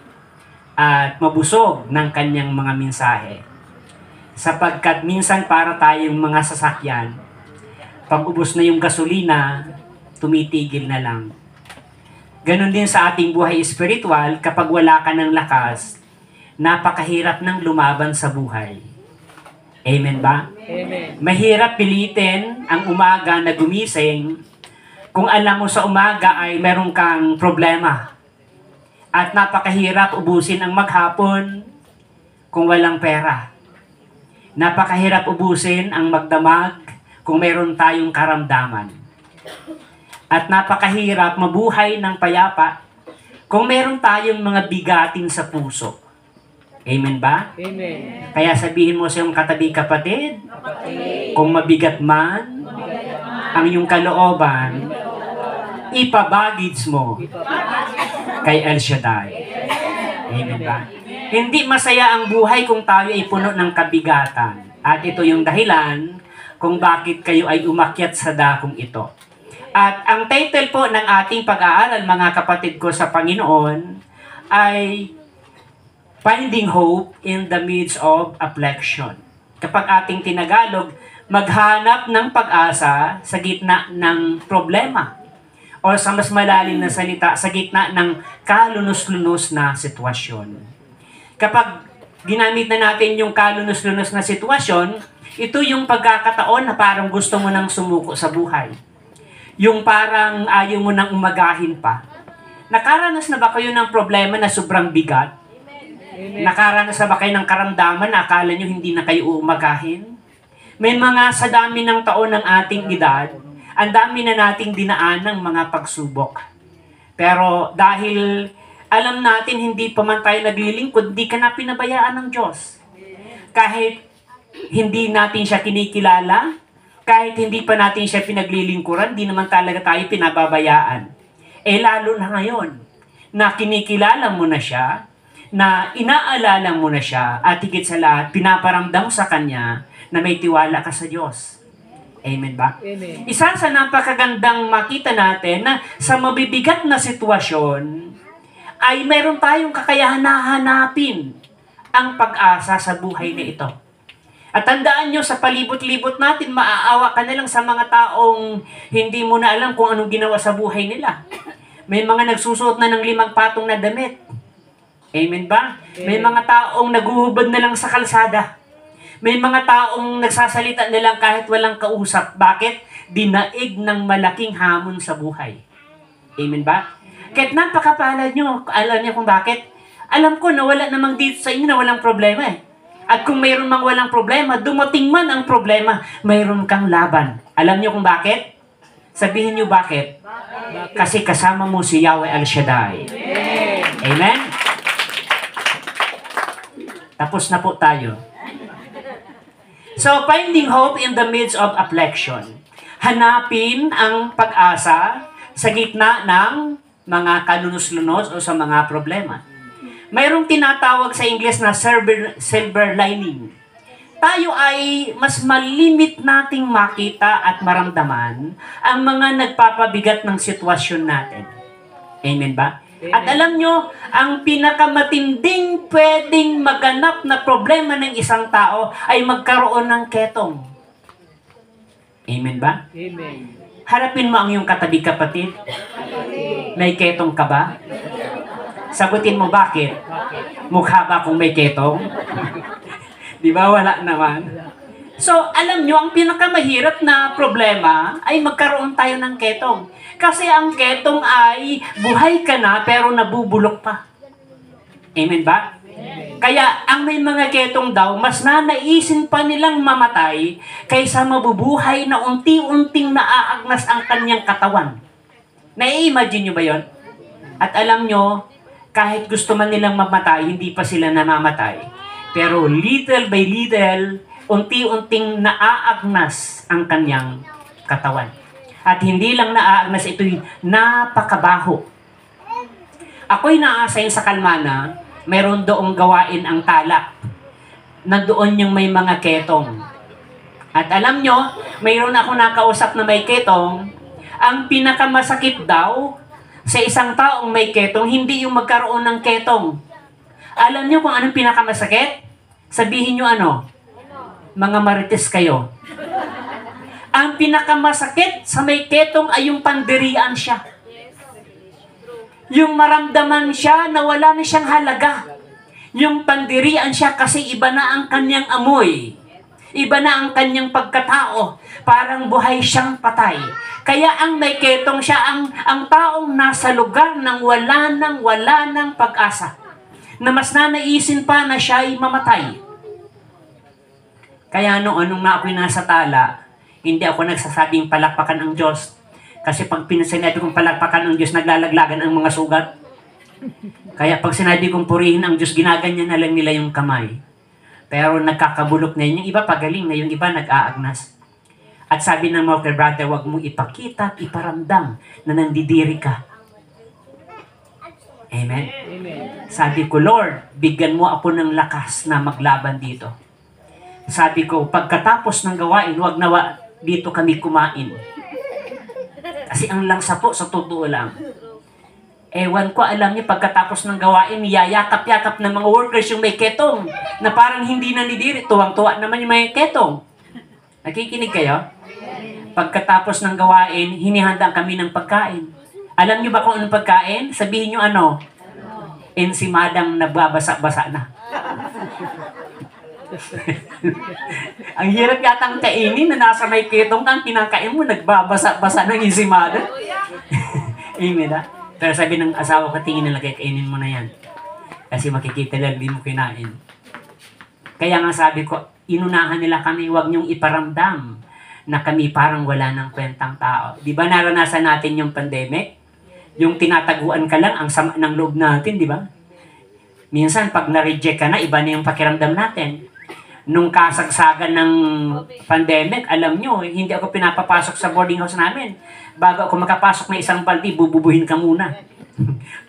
at mabusog ng kanyang mga mensahe. Sapagkat minsan para tayong mga sasakyan, pag ubos na yung gasolina, tumitigil na lang. Ganon din sa ating buhay espiritual, kapag wala ka ng lakas, napakahirap ng lumaban sa buhay. Amen ba? Amen. Mahirap pilitin ang umaga na gumising kung alam mo sa umaga ay meron kang problema. At napakahirap ubusin ang maghapon kung walang pera. Napakahirap ubusin ang magdamag kung meron tayong karamdaman. At napakahirap mabuhay ng payapa kung meron tayong mga bigatin sa puso. Amen ba? Amen. Kaya sabihin mo sa iyong katabi kapatid, kung mabigat man ang iyong kalooban, ipabagits mo kay El Shaddai. Amen ba? Hindi masaya ang buhay kung tayo ay puno ng kabigatan. At ito yung dahilan kung bakit kayo ay umakyat sa dakong ito. At ang title po ng ating pag-aaral, mga kapatid ko sa Panginoon, ay Finding Hope in the Midst of Affliction. Kapag ating tinagalog, maghanap ng pag-asa sa gitna ng problema. O sa mas malalim na salita, sa gitna ng kalunos-lunos na sitwasyon. Kapag ginamit na natin yung kalunos-lunos na sitwasyon, ito yung pagkakataon na parang gusto mo nang sumuko sa buhay. Yung parang ayaw mo nang umagahin pa. Nakaranas na ba kayo ng problema na sobrang bigat? Nakaranas na ba kayo ng karamdaman na akala nyo hindi na kayo umagahin? May mga sa dami ng taon ng ating edad, ang dami na nating dinaan ng mga pagsubok. Pero dahil alam natin hindi pa man tayo naglilingkod, di ka na pinabayaan ng Diyos. Kahit hindi natin siya kinikilala, kahit hindi pa natin siya pinaglilingkuran, di naman talaga tayo pinababayaan. Lalo na ngayon, na kinikilala mo na siya, na inaalala mo na siya, at higit sa lahat, pinaparamdam sa Kanya na may tiwala ka sa Diyos. Amen ba? Amen. Isa sa napakagandang makita natin na sa mabibigat na sitwasyon, ay meron tayong kakayahan na hanapin ang pag-asa sa buhay na ito. At tandaan nyo, sa palibot-libot natin, maaawa ka na lang sa mga taong hindi mo na alam kung anong ginawa sa buhay nila. May mga nagsusuot na ng 5 patong na damit. Amen ba? May mga taong naguhubad na lang sa kalsada. May mga taong nagsasalita na lang kahit walang kausap. Bakit? Dinaig ng malaking hamon sa buhay. Amen ba? Kahit napakapalad nyo, alam niyo kung bakit? Alam ko na wala namang dito sa inyo na walang problema eh. At kung mayroon mang walang problema, dumating man ang problema, mayroon kang laban. Alam niyo kung bakit? Sabihin niyo bakit? Kasi kasama mo si Yahweh El Shaddai. Amen? Tapos na po tayo. So, finding hope in the midst of affliction. Hanapin ang pag-asa sa gitna ng mga kalunos-lunos o sa mga problema. Mayroong tinatawag sa Ingles na silver lining. Tayo ay mas malimit nating makita at maramdaman ang mga nagpapabigat ng sitwasyon natin. Amen ba? At alam nyo, ang pinakamatinding pwedeng maganap na problema ng isang tao ay magkaroon ng ketong. Amen ba? Amen. Harapin mo ang iyong katabi kapatid. May ketong ka ba? Sagutin mo bakit? Mukha ba kung may ketong? Di ba? Wala naman. So, alam nyo, ang pinakamahirap na problema ay magkaroon tayo ng ketong. Kasi ang ketong ay buhay ka na pero nabubulok pa. Amen ba? Kaya ang may mga ketong daw, mas nanaisin pa nilang mamatay kaysa mabubuhay na unti-unting naaagnas ang kanyang katawan. Nai-imagine nyo ba yon? At alam nyo, kahit gusto man nilang mamatay, hindi pa sila namamatay. Pero little by little, unti-unting naaagnas ang kanyang katawan. At hindi lang naaagnas, ito'y napakabaho. Ako'y naasayin sa Kalmana, meron doong gawain ang tala. Nandoon yung may mga ketong. At alam nyo, mayroon ako nakausap na may ketong, ang pinakamasakit daw sa isang taong may ketong, hindi yung magkaroon ng ketong. Alam nyo kung anong pinakamasakit? Sabihin nyo ano? Mga marites kayo. Ang pinakamasakit sa may ketong ay yung pandirian siya. Yung maramdaman siya na wala na siyang halaga. Yung pandirian siya kasi iba na ang kanyang amoy. Iba na ang kanyang pagkatao. Parang buhay siyang patay. Kaya ang may ketong siya, ang taong nasa lugar ng wala ng pag-asa. Na mas nanaisin pa na siya ay mamatay. Kaya noon, nung ako'y nasa tala, hindi ako nagsasabing palakpakan ang Diyos. Kasi pag sinabi kong palakpakan ang Diyos, naglalaglagan ang mga sugat. Kaya pag sinabi kong purihin ang Diyos, ginaganyan na lang nila yung kamay. Pero nagkakabulok na yun. Yung iba pagaling na, yung iba nag-aagnas. At sabi ng mga brother, huwag mong ipakita at iparamdam na nandidiri ka. Amen? Sabi ko, Lord, bigyan mo ako ng lakas na maglaban dito. Sabi ko, pagkatapos ng gawain, huwag na dito kami kumain. Kasi ang langsa po, sa totoo lang. Ewan ko, alam niyo, pagkatapos ng gawain, yayakap-yakap ng mga workers yung may ketong na parang hindi nanidiri. Tuwang-tuwa naman yung may ketong. Nakikinig kayo? Pagkatapos ng gawain, hinihanda kami ng pagkain. Alam niyo ba kung anong pagkain? Sabihin niyo ano? Ensimadang nagbabasa-basa na. Ang hirap yatang kainin na nasa may ketong kang kinakain mo, nagbabasa-basa ng ensimada. Amen ha? Pero sabi ng asawa ko, tingin na lagay, kainin mo na yan. Kasi makikita lang, hindi mo kinain. Kaya nga sabi ko, inunahan nila kami, huwag niyong iparamdam na kami parang wala ng kwentang tao. Di ba naranasan natin yung pandemic? Yung tinataguan ka lang, ang sama ng loob natin, di ba? Minsan, pag na-reject ka na, iba na yung pakiramdam natin. Nung kasagsagan ng pandemic, alam nyo, hindi ako pinapapasok sa boarding house namin. Bago ako makapasok na isang baldi, bububuhin ka muna.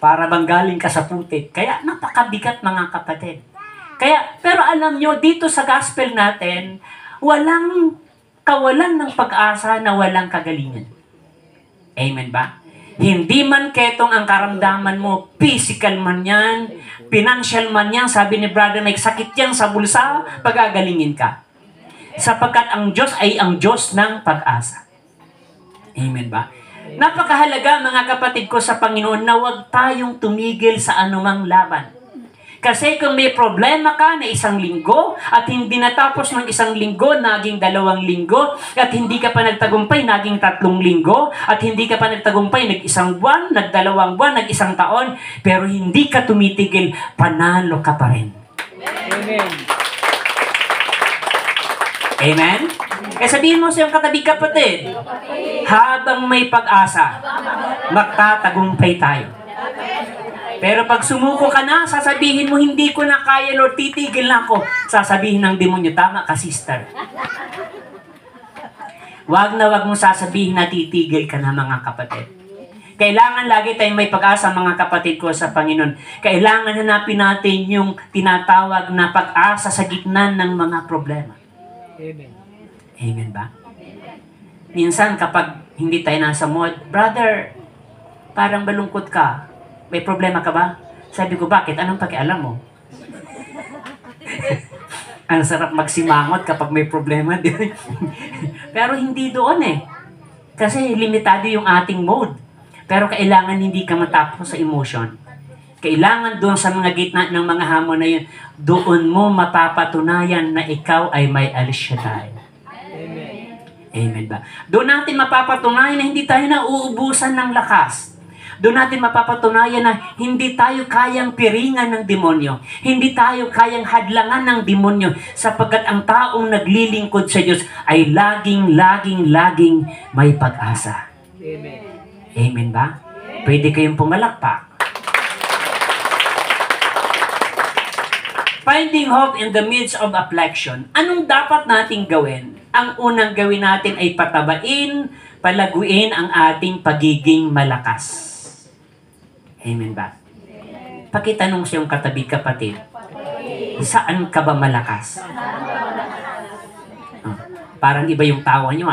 Para bang galing ka sa putik. Kaya napakabigat mga kapatid. Pero alam nyo, dito sa gospel natin, walang kawalan ng pag-asa na walang kagalingan. Amen ba? Hindi man ketong ang karamdaman mo, physical man yan, financial man yan, sabi ni Brother Mike, sakit yan sa bulsa, pagagalingin ka. Sapagkat ang Diyos ay ang Diyos ng pag-asa. Amen ba? Napakahalaga mga kapatid ko sa Panginoon na huwag tayong tumigil sa anumang laban. Kasi kung may problema ka na isang linggo at hindi natapos ng isang linggo, naging 2 linggo, at hindi ka pa nagtagumpay, naging 3 linggo, at hindi ka pa nagtagumpay, nag-1 buwan, nag-2 buwan, nag-1 taon, pero hindi ka tumitigil, panalo ka pa rin. Amen. Amen? Kaya sabihin mo sa iyong katabi kapatid, habang may pag-asa, magtatagumpay tayo. Pero pag sumuko ka na, sasabihin mo, hindi ko na kaya, Lord, titigil na ako. Sasabihin ng demonyo, tama ka, sister. Wag na wag mong sasabihin na titigil ka na, mga kapatid. Kailangan lagi tayong may pag-asa, mga kapatid ko sa Panginoon. Kailangan hanapin natin yung tinatawag na pag-asa sa gitna ng mga problema. Amen. Amen ba? Minsan kapag hindi tayo nasa mood, brother, parang malungkot ka. May problema ka ba? Sabi ko, bakit? Anong pakialam mo? Ang sarap magsimangot kapag may problema. Pero hindi doon eh. Kasi limitado yung ating mode. Pero kailangan hindi ka matapos sa emotion. Kailangan doon sa mga gitna ng mga hamon na yun, doon mo mapapatunayan na ikaw ay may El Shaddai. Amen. Amen ba? Doon natin mapapatunayan na hindi tayo na uubusan ng lakas. Doon natin mapapatunayan na hindi tayo kayang piringan ng demonyo. Hindi tayo kayang hadlangan ng demonyo sapagkat ang taong naglilingkod sa Diyos ay laging may pag-asa. Amen. Amen ba? Pwede kayong pumalakpak. Finding hope in the midst of affliction. Anong dapat nating gawin? Ang unang gawin natin ay patabain, palaguin ang ating pagiging malakas. Amen ba? Pakitanong siyang katabi kapatid, saan ka ba malakas? Oh, parang iba yung tawa nyo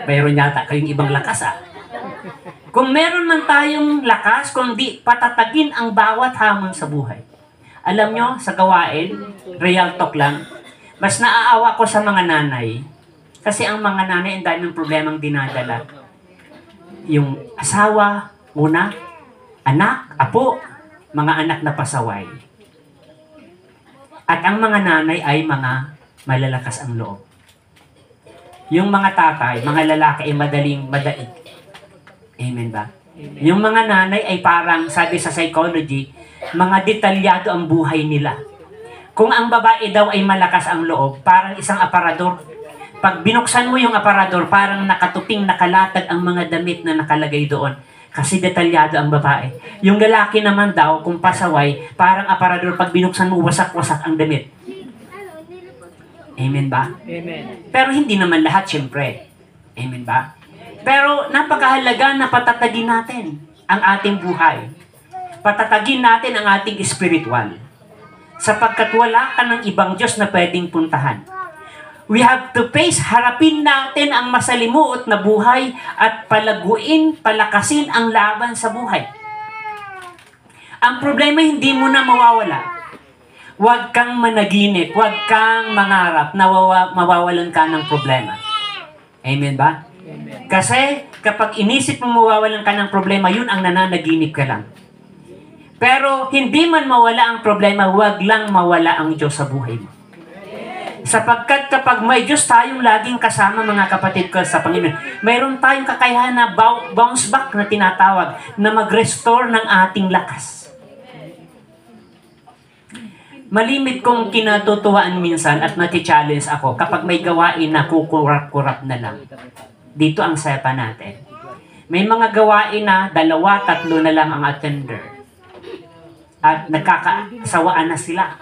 Mayroon yata kayong ibang lakas Kung meron man tayong lakas, kundi patatagin ang bawat hamon sa buhay. Alam nyo, sa gawain, real talk lang, mas naaawa ko sa mga nanay. Kasi ang mga nanay, ang daming problemang dinadala. Yung asawa, una, anak, apo, mga anak na pasaway. At ang mga nanay ay mga malalakas ang loob. Yung mga tatay, mga lalaki ay madaig. Amen ba? Yung mga nanay ay parang, sabi sa psychology, mga detalyado ang buhay nila. Kung ang babae daw ay malakas ang loob, parang isang aparador. Pag binuksan mo yung aparador, parang nakatuping, nakalatag ang mga damit na nakalagay doon. Kasi detalyado ang babae. Yung lalaki naman daw, kung pasaway, parang aparador, pag binuksan mo, wasak-wasak ang damit. Amen ba? Amen. Pero hindi naman lahat, syempre. Amen ba? Pero napakahalaga na patatagin natin ang ating buhay. Patatagin natin ang ating spiritual. Sapagkat wala ka ng ibang Diyos na pwedeng puntahan. We have to face, harapin natin ang masalimuot na buhay at palaguin, palakasin ang laban sa buhay. Ang problema hindi mo na mawawala. Huwag kang managinip, huwag kang mangarap na mawawalan ka ng problema. Amen ba? Amen. Kasi kapag inisip mo mawawalan ka ng problema, yun ang nananaginip ka lang. Pero hindi man mawala ang problema, huwag lang mawala ang Diyos sa buhay mo. Sapagkat kapag may Diyos tayong laging kasama, mga kapatid ko sa Panginoon, mayroon tayong kakayahan na bounce back na tinatawag, na mag-restore ng ating lakas. Malimit kong kinatutuwaan minsan at nati-challenge ako kapag may gawain na kukurap-kurap na lang. Dito ang sepa natin. May mga gawain na 2, 3 na lang ang attender. At nagkakasawaan na sila.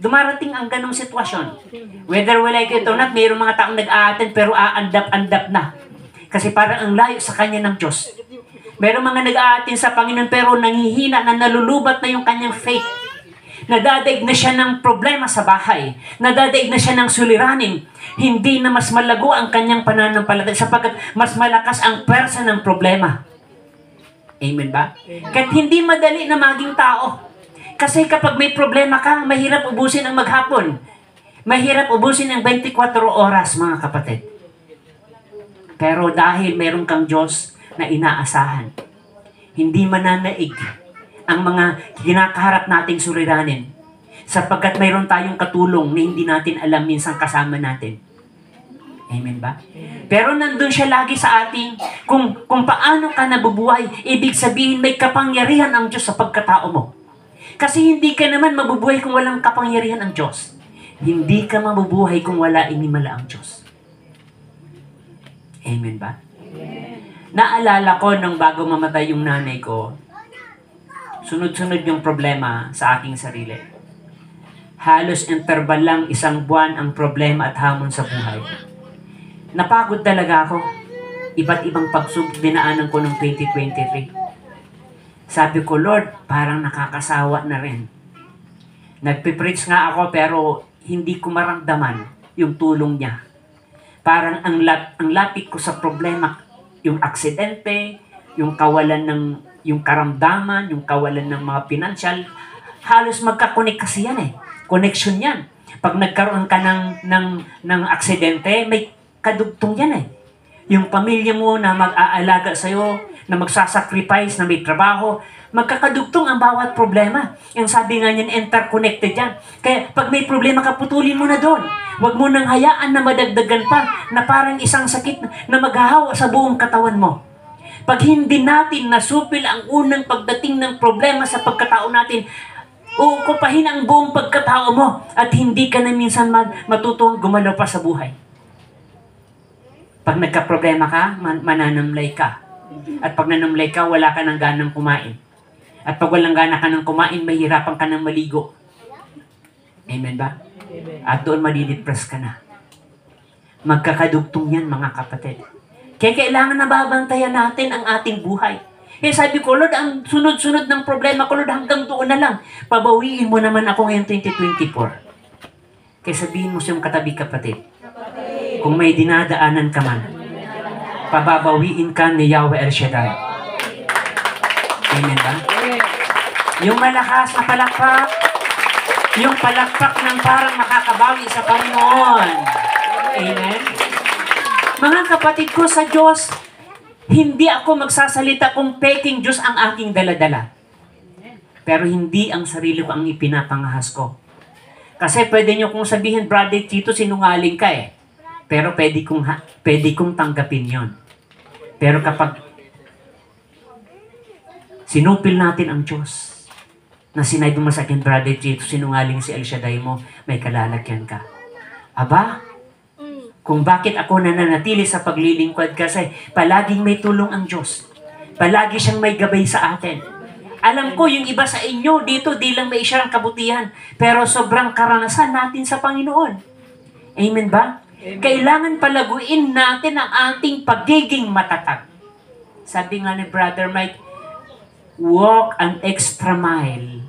Dumarating ang ganong sitwasyon. Whether we like it or not, mayroong mga taong nag-a-attend pero aandap-andap na. Kasi parang ang layo sa kanya ng Diyos. Mayroong mga nag-a-attend sa Panginoon pero nanghihina na nalulubat na yung kanyang faith. Nadadaig na siya ng problema sa bahay. Nadadaig na siya ng suliranin. Hindi na mas malago ang kanyang pananampalataya sapagkat mas malakas ang pwersa ng problema. Amen ba? Kahit hindi madali na maging tao. Kasi kapag may problema ka, mahirap ubusin ang maghapon. Mahirap ubusin ang 24 oras, mga kapatid. Pero dahil meron kang Diyos na inaasahan, hindi mananaig ang mga kinakaharap nating suliranin. Sapagkat mayroon tayong katulong na hindi natin alam minsan kasama natin. Amen ba? Pero nandun siya lagi sa ating, kung paano ka nabubuhay, ibig sabihin may kapangyarihan ang Diyos sa pagkatao mo. Kasi hindi ka naman mabubuhay kung walang kapangyarihan ang Diyos. Hindi ka mabubuhay kung wala inimala ang Diyos. Amen ba? Naalala ko nung bago mamatay yung nanay ko, sunod-sunod yung problema sa aking sarili. Halos interval lang 1 buwan ang problema at hamon sa buhay. Napagod talaga ako. Iba't ibang pagsubok dinaanan ko noong 2023. Sabi ko, Lord, parang nakakasawa na rin. Nagpipreach nga ako pero hindi ko maramdaman yung tulong niya. Parang ang lapit ko sa problema, yung aksidente, yung kawalan ng yung karamdaman, yung kawalan ng mga pinansyal, halos magkakonek kasi yan eh. Connection yan. Pag nagkaroon ka ng aksidente, may kadugtong yan eh. Yung pamilya mo na mag-aalaga sa'yo, na magsasacrifice, na may trabaho, magkakadugtong ang bawat problema. Yung sabi nga niyan, interconnected yan. Kaya pag may problema ka, putulin mo na doon. Huwag mo nang hayaan na madagdagan pa, na parang isang sakit na maghahawa sa buong katawan mo. Pag hindi natin nasupil ang unang pagdating ng problema sa pagkatao natin, uukupahin ang buong pagkatao mo at hindi ka na minsan matutuwang gumalaw pa sa buhay. Pag nagka-problema ka, mananamlay ka. At pag nanamlay ka, wala ka ng ganang kumain. At pag walang gana ka ng kumain, mahirapan ka ng maligo. Amen ba? At doon madidepress ka na. Magkakadugtong yan, mga kapatid. Kaya kailangan na babantayan natin ang ating buhay. Kaya sabi ko, Lord, ang sunod-sunod ng problema ko, Lord, hanggang doon na lang. Pabawiin mo naman ako ngayong 2024. Kaya sabihin mo siyang katabi, kapatid. Kung may dinadaanan ka man, pababawiin ka ni Yahweh El Shaddai. Amen ba? Yung malakas na palakpak, yung palakpak ng parang makakabawi sa Panginoon. Amen? Mga kapatid ko sa Diyos, hindi ako magsasalita kung peking Diyos ang aking daladala. Pero hindi ang sarili ko ang ipinapangahas ko. Kasi pwede nyo kong sabihin, Brother Tito, sinungaling ka eh. Pero pwede kong tanggapin yon. Pero kapag sinupil natin ang Diyos, na sinabi mo sa akin, Brother Tito, sinungaling si El Shaddai mo, may kalalagyan ka. Aba, kung bakit ako nananatili sa paglilingkod kasi palaging may tulong ang Diyos. Palagi siyang may gabay sa atin. Alam ko, yung iba sa inyo, dito, di lang may siyang kabutihan. Pero sobrang karanasan natin sa Panginoon. Amen ba? Amen. Kailangan palaguin natin ang ating pagiging matatag. Sabi nga ni Brother Mike, walk an extra mile.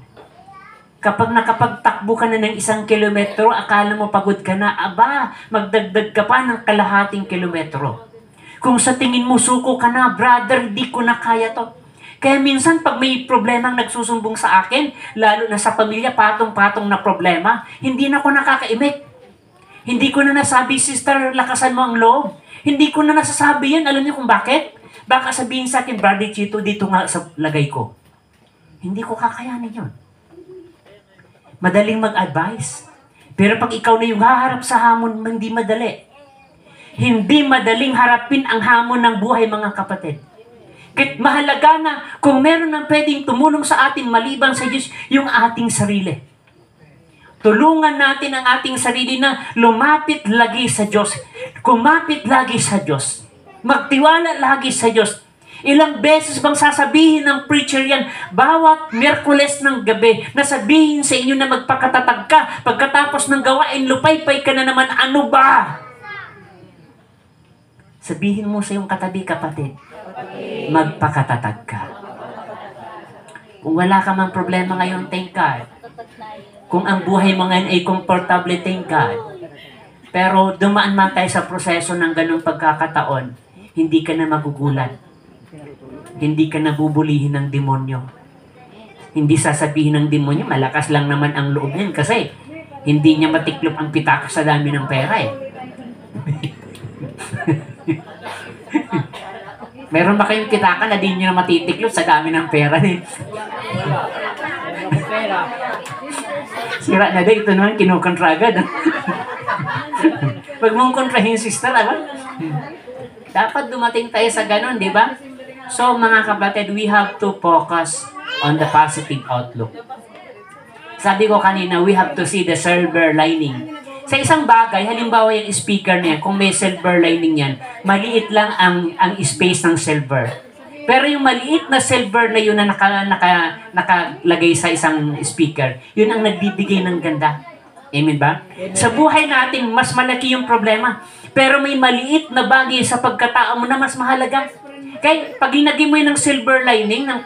Kapag nakapagtakbo ka na ng 1 kilometro, akala mo pagod ka na, aba, magdagdag ka pa ng kalahating kilometro. Kung sa tingin mo suko ka na, brother, di ko na kaya to. Kaya minsan pag may problemang nagsusumbong sa akin, lalo na sa pamilya, patong-patong na problema, hindi na ako nakakaimik. Hindi ko na nasabi, sister, lakasan mo ang loob. Hindi ko na nasasabi yan. Alam niyo kung bakit? Baka sabihin sa akin, Brother Chito, dito nga sa lagay ko. Hindi ko kakayanin yun. Madaling mag-advise. Pero pag ikaw na yung haharap sa hamon, hindi madali. Hindi madaling harapin ang hamon ng buhay, mga kapatid. Kahit mahalaga na kung meron ng pwedeng tumulong sa atin maliban sa Diyos, yung ating sarili. Tulungan natin ang ating sarili na lumapit lagi sa Diyos. Kumapit lagi sa Diyos. Magtiwala lagi sa Diyos. Ilang beses bang sasabihin ng preacher yan, bawat Miyerkules ng gabi, nasabihin sa inyo na magpakatatag ka, pagkatapos ng gawain, lupay-pay ka na naman, ano ba? Sabihin mo sa iyong katabi, kapatid, magpakatatag ka. Kung wala ka mang problema ngayon, thank God. Kung ang buhay mo ngayon ay komportable, thank God. Pero dumaan man tayo sa proseso ng ganong pagkakataon, hindi ka na magugulat. Hindi ka nabubulihin ng demonyo. Hindi sasabihin ng demonyo, malakas lang naman ang loob niyan kasi hindi niya matiklop ang pitaka sa dami ng pera eh. Meron ba kayong pitaka na di niyo na matitiklop sa dami ng pera eh? Sira na ito naman, kinukontra agad. Pag mong kontrahin sister, dapat dumating tayo sa ganon, di ba? So, mga kapatid, we have to focus on the positive outlook. Sabi ko kanina, we have to see the silver lining. Sa isang bagay, halimbawa yung speaker niya, kung may silver lining yan, maliit lang ang space ng silver. Pero yung maliit na silver na yun na nakalagay sa isang speaker, yun ang nagbibigay ng ganda. Amen ba? Sa buhay natin, mas malaki yung problema. Pero may maliit na bagay sa pagkatao mo na mas mahalaga. Kaya pag linagay mo yun ng silver lining, ng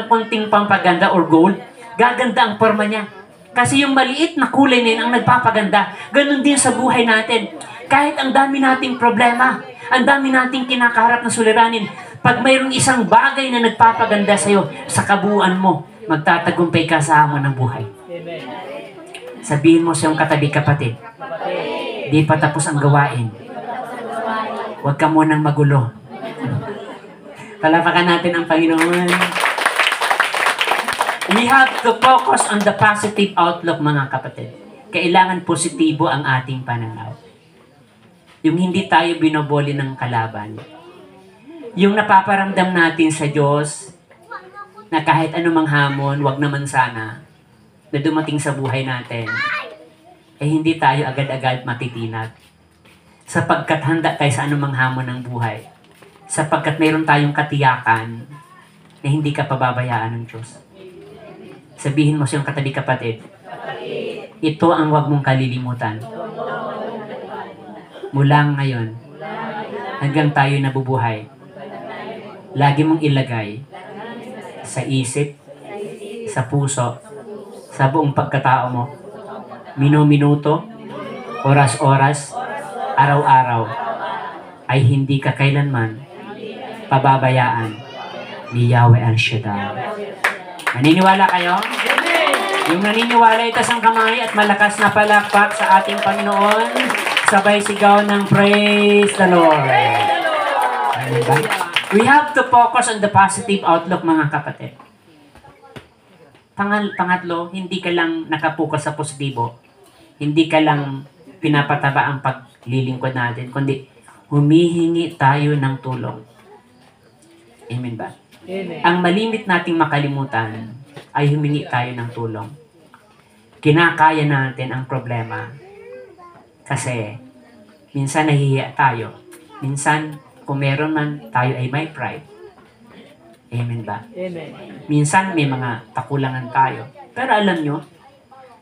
konting pampaganda or gold, gaganda ang forma niya. Kasi yung maliit na kulay na yun ang nagpapaganda. Ganon din sa buhay natin. Kahit ang dami nating problema, ang dami nating kinakaharap na suliranin, pag mayroong isang bagay na nagpapaganda sa'yo, sa kabuuan mo, magtatagumpay ka sa hamon ng buhay. Sabihin mo sa iyong katabi, kapatid, di pa tapos ang gawain. Huwag ka munang magulo. Palapakan natin ang Panginoon. We have to focus on the positive outlook, mga kapatid. Kailangan positibo ang ating pananaw. Yung hindi tayo binoboli ng kalaban. Yung napaparamdam natin sa Diyos na kahit anumang hamon, wag naman sana, na dumating sa buhay natin, eh hindi tayo agad-agad matitinag. Sapagkat handa tayo sa anumang hamon ng buhay. Sapagkat mayroon tayong katiyakan na hindi ka pababayaan ng Diyos. Sabihin mo sa iyong katabi, kapatid, ito ang wag mong kalilimutan. Mula ngayon, hanggang tayo nabubuhay, lagi mong ilagay sa isip, sa puso, sa buong pagkatao mo, minuto, oras-oras, araw-araw, ay hindi ka kailanman pababayaan ni Yahweh El Shaddai. Naniniwala kayo? Yung naniniwala, itaas ang kamay at malakas na palakpak sa ating Panginoon. Sabay sigaw ng praise the Lord. We have to focus on the positive outlook, mga kapatid. Pangatlo, hindi ka lang nakapokus sa positibo. Hindi ka lang pinapataba ang paglilingkod natin, kundi humihingi tayo ng tulong. Amen ba? Ang malimit nating makalimutan ay humingi tayo ng tulong. Kinakaya natin ang problema kasi minsan nahihiya tayo. Minsan, kung meron man, tayo ay may pride. Amen ba? Minsan, may mga kakulangan tayo. Pero alam nyo,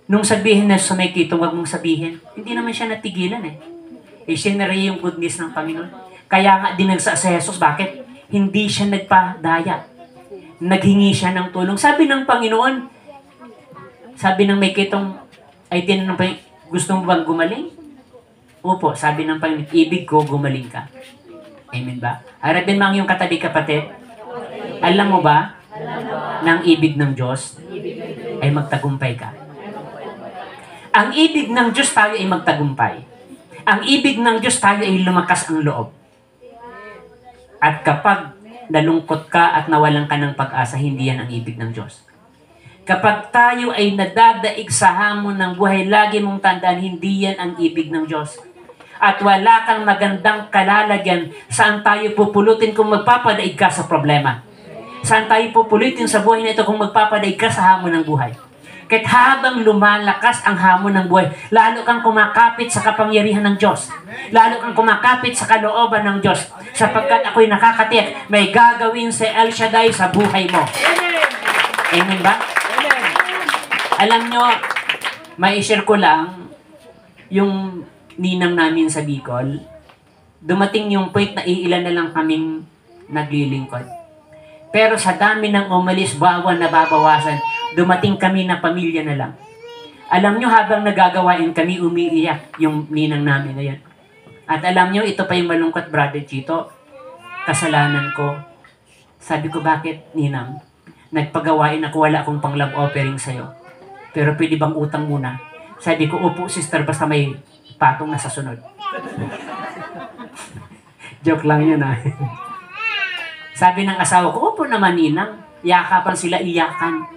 nung sabihin na sa may kitong wag mong sabihin, hindi naman siya natigilan eh. Sinari yung goodness ng Panginoon. Kaya nga dinagsa sa Jesus. Bakit? Hindi siya nagpadaya. Naghingi siya ng tulong. Sabi ng Panginoon, sabi ng may kitong, ay tinanong pa, gusto mo bang gumaling? Opo, sabi ng Panginoon, ibig ko, gumaling ka. Amen ba? Harapin mo ang iyong katabi kapatid. Alam mo ba, ng ibig ng Diyos ay magtagumpay ka. Ang ibig ng Diyos tayo ay magtagumpay. Ang ibig ng Diyos tayo ay lumakas ang loob. At kapag nalungkot ka at nawalan ka ng pag-asa, hindi yan ang ibig ng Diyos. Kapag tayo ay nadadaig sa hamon ng buhay, lagi mong tandaan, hindi yan ang ibig ng Diyos. At wala kang magandang kalalagyan saan tayo pupulutin kung magpapadaig ka sa problema. Saan tayo pupulutin sa buhay na ito kung magpapadaig ka sa hamon ng buhay. Kahit habang lumalakas ang hamon ng buhay, lalo kang kumakapit sa kapangyarihan ng Diyos. Lalo kang kumakapit sa kalooban ng Diyos. Sapagkat ako'y nakakatiyak, may gagawin si El Shaddai sa buhay mo. Amen ba? Alam nyo, mai-share ko lang, yung ninang namin sa Bicol, dumating yung point na iilan na lang kaming naglilingkod. Pero sa dami ng umalis, bawa na babawasan, dumating kami na pamilya na lang. Alam nyo, habang nagagawain kami, umiiyak yung ninang namin na yan. At alam nyo, ito pa yung malungkot, Brother Chito, kasalanan ko. Sabi ko, bakit, ninang? Nagpagawain ako, wala akong pang love offering sa'yo. Pero pwede bang utang muna? Sabi ko, opo, sister, basta may patong na sa sunod. Joke lang yun, ha? Sabi ng asawa ko, opo naman, ninang. Yakapan sila, iyakan.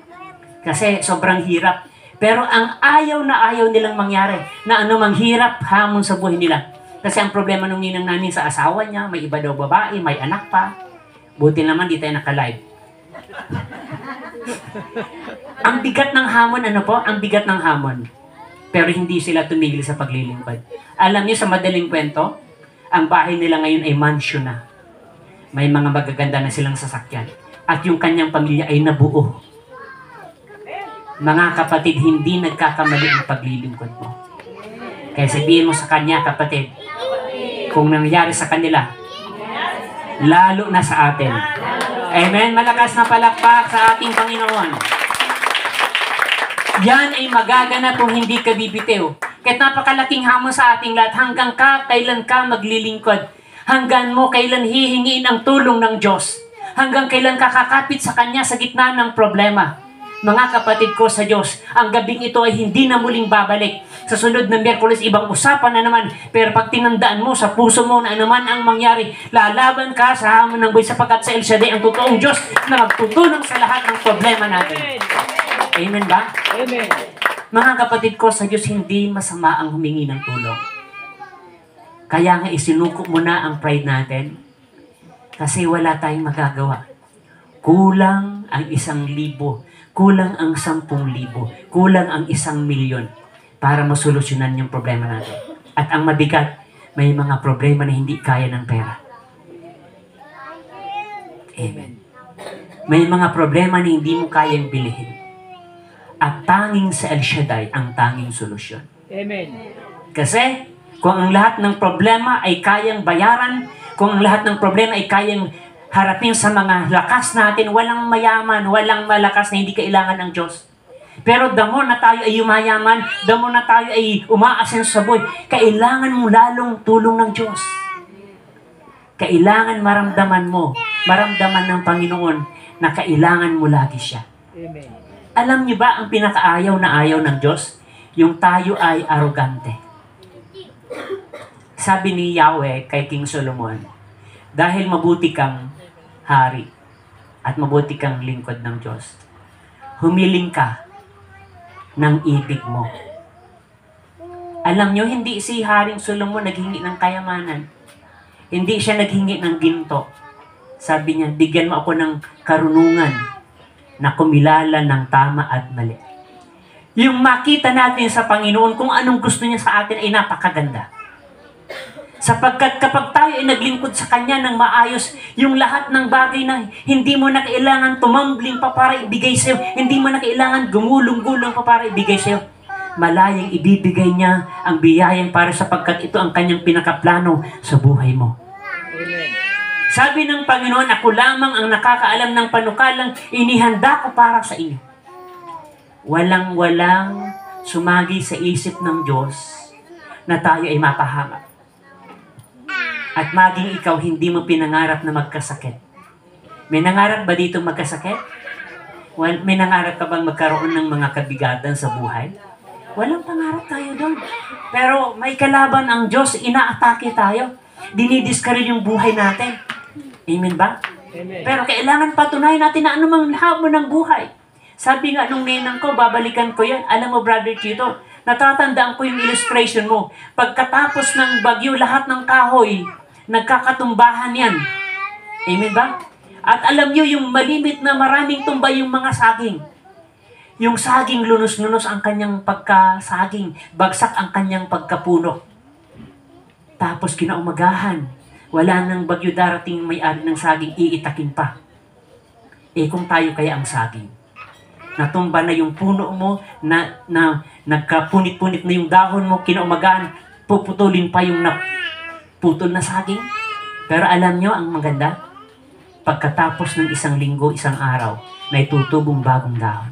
Kasi sobrang hirap. Pero ang ayaw na ayaw nilang mangyari, na anumang hirap, hamon sa buhay nila. Kasi ang problema ng ninang namin sa asawa niya, may iba daw babae, may anak pa. Buti naman, di tayo naka-live. Ang bigat ng hamon, ano po? Ang bigat ng hamon. Pero hindi sila tumigil sa paglilingkod. Alam niyo, sa madaling kwento, ang bahay nila ngayon ay mansion na. May mga magaganda na silang sasakyan. At yung kanyang pamilya ay nabuo. Mga kapatid, hindi nagkakamali ang paglilingkod mo. Kaya sabihin mo sa kanya, kapatid, kung nangyari sa kanila, lalo na sa atin. Amen? Malakas na palakpak sa ating Panginoon. Yan ay magaganap kung hindi ka bibitiw. Kahit napakalaking hamon sa ating lahat, hanggang kailan ka maglilingkod. Hanggang mo kailan hihingiin ang tulong ng Diyos. Hanggang kailan ka kakapit sa Kanya sa gitna ng problema. Mga kapatid ko sa Diyos, ang gabing ito ay hindi na muling babalik. Sa sunod na Miyerkules, ibang usapan na naman. Pero pag tinandaan mo sa puso mo na anuman ang mangyari, lalaban ka sa hamon ng buhay sapagkat sa El Shaddai ang totoong Diyos na magtutulong sa lahat ng problema natin. Amen ba? Amen. Mga kapatid ko sa Diyos, hindi masama ang humingi ng tulong. Kaya nga isinuko mo na ang pride natin kasi wala tayong magagawa. Kulang ang 1,000, kulang ang 10,000, kulang ang 1,000,000 para masolusyonan yung problema natin. At ang mabigat, may mga problema na hindi kaya ng pera. Amen. May mga problema na hindi mo kayang bilihin. At tanging sa El Shaddai ang tanging solusyon. Amen. Kasi kung ang lahat ng problema ay kayang bayaran, kung ang lahat ng problema ay kayang harapin sa mga lakas natin, walang mayaman, walang malakas na hindi kailangan ng Diyos. Pero damo na tayo ay yumayaman, damo na tayo ay umaasenso sa buhay, kailangan mo lalong tulong ng Diyos. Kailangan maramdaman ng Panginoon na kailangan mo lagi siya. Amen. Alam niyo ba ang pinakaayaw na ayaw ng Diyos? Yung tayo ay arogante. Sabi ni Yahweh kay King Solomon, dahil mabuti kang hari at mabuti kang lingkod ng Diyos, humiling ka ng ibig mo. Alam nyo, hindi si Haring Solomon naghingi ng kayamanan. Hindi siya naghingi ng ginto. Sabi niya, bigyan mo ako ng karunungan na kumilala ng tama at mali. Yung makita natin sa Panginoon kung anong gusto niya sa atin ay napakaganda. Sapagkat kapag tayo ay naglingkod sa Kanya ng maayos, yung lahat ng bagay na hindi mo na kailangan tumambling pa para ibigay sa'yo, hindi mo na kailangan gumulong-gulong pa para ibigay sa'yo, malayang ibibigay niya ang biyayang para sapagkat ito ang Kanyang pinakaplano sa buhay mo. Sabi ng Panginoon, ako lamang ang nakakaalam ng panukalang inihanda ko para sa inyo. Walang-walang sumagi sa isip ng Diyos na tayo ay mapahamak. At maging ikaw hindi mo pinangarap na magkasakit. May nangarap ba dito magkasakit? May nangarap ka bang magkaroon ng mga kabigatan sa buhay? Walang pangarap tayo doon. Pero may kalaban ang Diyos, inaatake tayo. Dinidiscourage yung buhay natin. Amen ba? Amen. Pero kailangan patunayan natin na anumang hamon ng buhay. Sabi nga nung nenang ko, babalikan ko yan. Alam mo, Brother Chito, natatandaan ko yung illustration mo. Pagkatapos ng bagyo, lahat ng kahoy, nagkakatumbahan yan. Amen ba? At alam nyo, yung malimit na maraming tumba yung mga saging. Yung saging, lunos-lunos ang kanyang pagkasaging. Bagsak ang kanyang pagkapuno. Tapos kinaumagahan, wala nang bagyo darating may-ari ng saging, iitakin pa. Kung tayo kaya ang saging. Natumba na yung puno mo, na nagkapunit-punit na yung dahon mo, kinaumagahan, puputulin pa yung naputol na saging. Pero alam nyo, ang maganda, pagkatapos ng isang linggo, isang araw, may tutubong bagong dahon.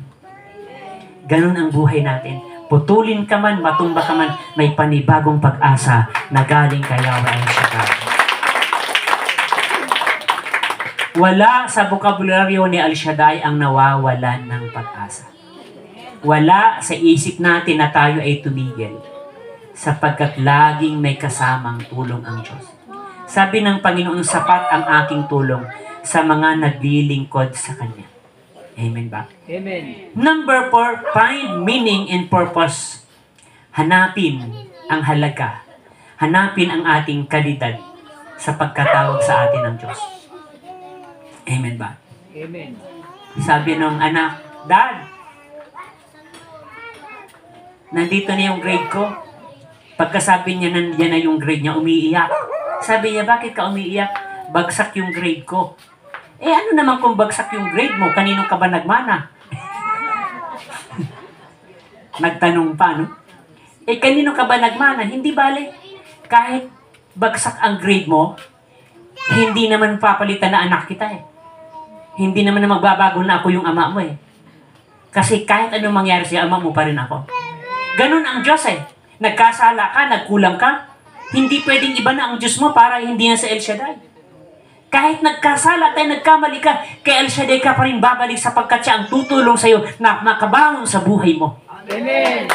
Ganun ang buhay natin. Putulin ka man, matumba ka man, may panibagong pag-asa na galing kay Yahweh El Shaddai. Wala sa bokabularyo ni El Shaddai ang nawawalan ng pag-asa. Wala sa isip natin na tayo ay tumigil sapagkat laging may kasamang tulong ang Diyos. Sabi ng Panginoon, sapat ang aking tulong sa mga naglilingkod sa Kanya. Amen ba? Amen. Number 4, find meaning and purpose. Hanapin ang halaga. Hanapin ang ating kalidad sa pagkatawag sa atin ng Diyos. Amen ba? Amen. Sabi ng anak, Dad, nandito na yung grade ko. Pagkasabi niya nandiyan na yung grade niya, umiiyak. Sabi niya, bakit ka umiiyak? Bagsak yung grade ko. Ano naman kung bagsak yung grade mo? Kanino ka ba nagmana? Nagtanong pa, no? Kanino ka ba nagmana? Hindi bale. Kahit bagsak ang grade mo, hindi naman papalitan na anak kita Hindi naman na magbabago na ako yung ama mo Kasi kahit anong mangyari sa ama mo pa rin ako. Ganun ang Diyos Nagkasala ka, nagkulang ka, hindi pwedeng iba na ang Diyos mo para hindi na sa El Shaddai. Kahit nagkasala tayo, nagkamali ka, kay El Shaddai ka pa rin babalik sapagkat siya ang tutulong sa iyo na makabangon sa buhay mo. Amen.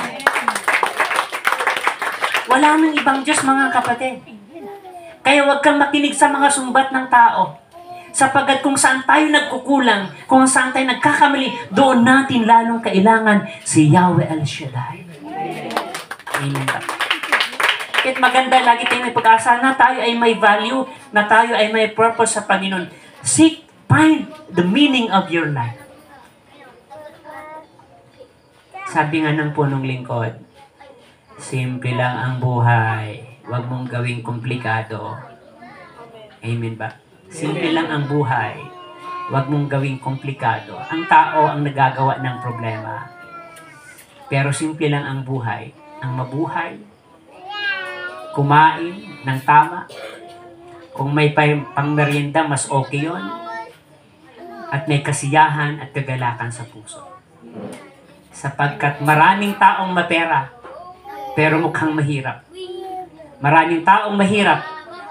Wala nang ibang Diyos, mga kapatid. Kaya huwag kang makinig sa mga sumbat ng tao. Sapagkat kung saan tayo nagkukulang, kung saan tayo nagkakamali, doon natin lalong kailangan si Yahweh El Shaddai. Amen. Kahit maganda, lagi tayong may pag-asa na tayo ay may value, na tayo ay may purpose sa Panginoon. Find the meaning of your life. Sabi nga ng punong lingkod, simple lang ang buhay, huwag mong gawing komplikado. Amen ba? Simple lang ang buhay, huwag mong gawing komplikado. Ang tao ang nagagawa ng problema. Pero simple lang ang buhay. Ang mabuhay, kumain ng tama. Kung may pangmerienda, mas okay yon. At may kasiyahan at kagalakan sa puso. Sapagkat maraming taong mapera, pero mukhang mahirap. Maraming taong mahirap,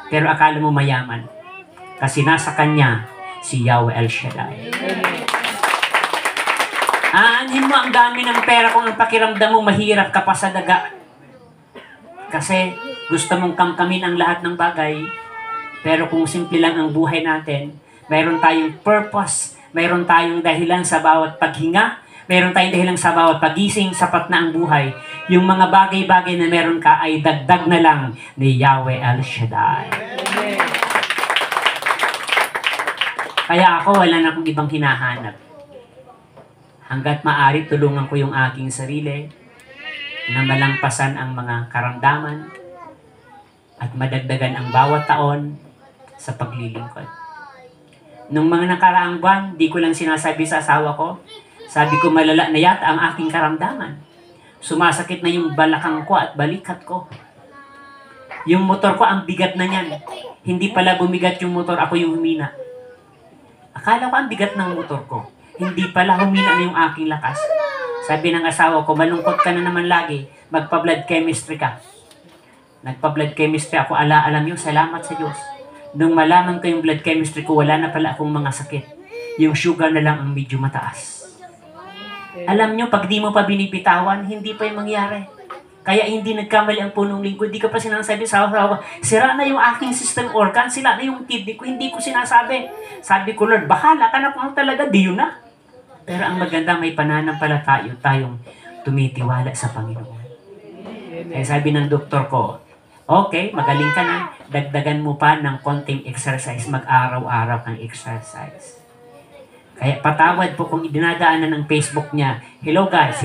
pero akala mo mayaman. Kasi nasa kanya si Yahweh El Shaddai. Aanhin mo ang dami ng pera kung ang pakiramdam mo mahirap ka pa sa daga. Kasi gusto mong kamkamin ang lahat ng bagay, pero kung simple lang ang buhay natin, mayroon tayong purpose, mayroon tayong dahilan sa bawat paghinga, Meron tayong dahilan sa bawat pagising, sapat na ang buhay. Yung mga bagay-bagay na meron ka ay dagdag na lang ni Yahweh El Shaddai. Kaya ako, wala na akong ibang hinahanap. Hanggat maaari, tulungan ko yung aking sarili na malampasan ang mga karamdaman at madagdagan ang bawat taon sa paglilingkod. Nung mga nakaraang buwan, di ko lang sinasabi sa asawa ko, sabi ko malala na yata ang aking karamdaman. Sumasakit na yung balakang ko at balikat ko. Yung motor ko, ang bigat na niyan. Hindi pala bumigat yung motor, ako yung humina. Akala ko ang bigat ng motor ko. Hindi pala humina na yung aking lakas. Sabi ng asawa ko, malungkot ka na naman lagi, magpa-blood chemistry ka. Nagpa-blood chemistry ako, alam nyo, salamat sa Diyos. Nung malaman ko yung blood chemistry ko, wala na pala akong mga sakit. Yung sugar na lang ang medyo mataas. Alam nyo, pag di mo pa binibitawan, hindi pa yung mangyari. Kaya hindi nagkamali ang punong lingkod. Hindi ka pa sinasabi sa asawa, sira na yung aking system organ, sila na yung kidney ko, hindi ko sinasabi. Sabi ko, Lord, bahala ka na kung talaga, di yun na. Pero ang maganda, may pananampalataya tayong tumitiwala sa Panginoon. Kaya sabi ng doktor ko, okay, magaling ka na, dagdagan mo pa ng konting exercise, mag-araw-araw kang exercise. Kaya patawad po kung dinadaanan ng Facebook niya, hello guys.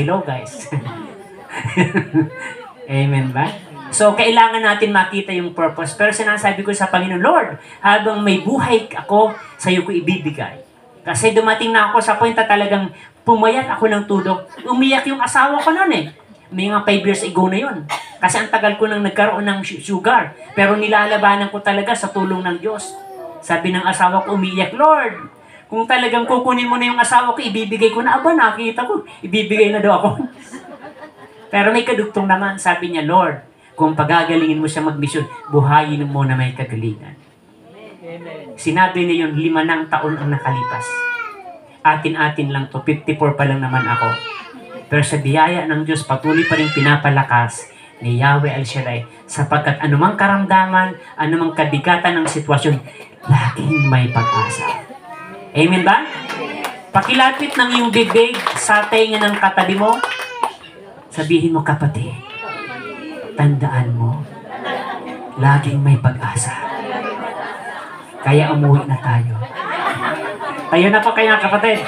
Amen ba? So, kailangan natin makita yung purpose. Pero sinasabi ko sa Panginoon, Lord, habang may buhay ako, sa'yo ko ibibigay. Kasi dumating na ako sa point na talagang pumayat ako ng tudo. Umiyak yung asawa ko noon eh. May mga 5 years ago na yun. Kasi ang tagal ko nang nagkaroon ng sugar. Pero nilalabanan ko talaga sa tulong ng Diyos. Sabi ng asawa ko, umiyak, Lord, kung talagang kukunin mo na yung asawa ko, ibibigay ko na. Aba, nakita ko, ibibigay na daw ako. Pero may kadugtong naman, sabi niya, Lord, kung pagagalingin mo siya magmisyon, buhayin mo na may kagalingan. Sinabi niya yun, 5 taon ang nakalipas. Atin-atin lang to, 54 pa lang naman ako. Pero sa biyaya ng Diyos, patuloy pa rin pinapalakas ni Yahweh El Shaddai, sapagkat anumang karamdaman, anumang kabigatan ng sitwasyon, laging may pag-asa. Amen ba? Pakilapit ng iyong bibig sa tenga ng katabi mo, sabihin mo, kapatid, tandaan mo, laging may pag-asa. Kaya umuwi na tayo. Tayo na po kaya, kapatid.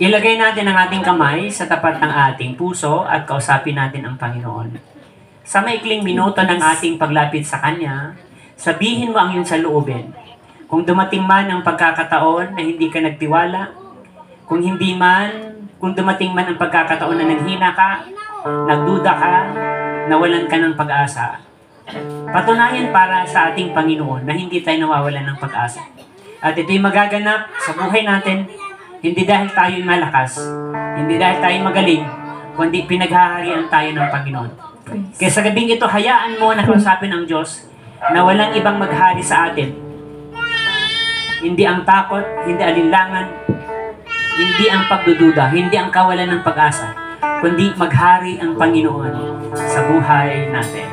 Ilagay natin ang ating kamay sa tapat ng ating puso at kausapin natin ang Panginoon. Sa maikling minuto ng ating paglapit sa Kanya, sabihin mo ang iyong saloobin. Kung dumating man ang pagkakataon na hindi ka nagtiwala, kung dumating man ang pagkakataon na nanghina ka, nagduda ka, nawalan ka ng pag-asa, patunayan para sa ating Panginoon na hindi tayo nawawalan ng pag-asa. At ito'y magaganap sa buhay natin, hindi dahil tayo malakas, hindi dahil tayo magaling, kundi pinaghaharian tayo ng Panginoon. Kaya sa gabing ito, hayaan mo na kausapin ang Diyos na walang ibang maghari sa atin. Hindi ang takot, hindi alinlangan, hindi ang pagdududa, hindi ang kawalan ng pag-asa, kundi maghari ang Panginoon sa buhay natin.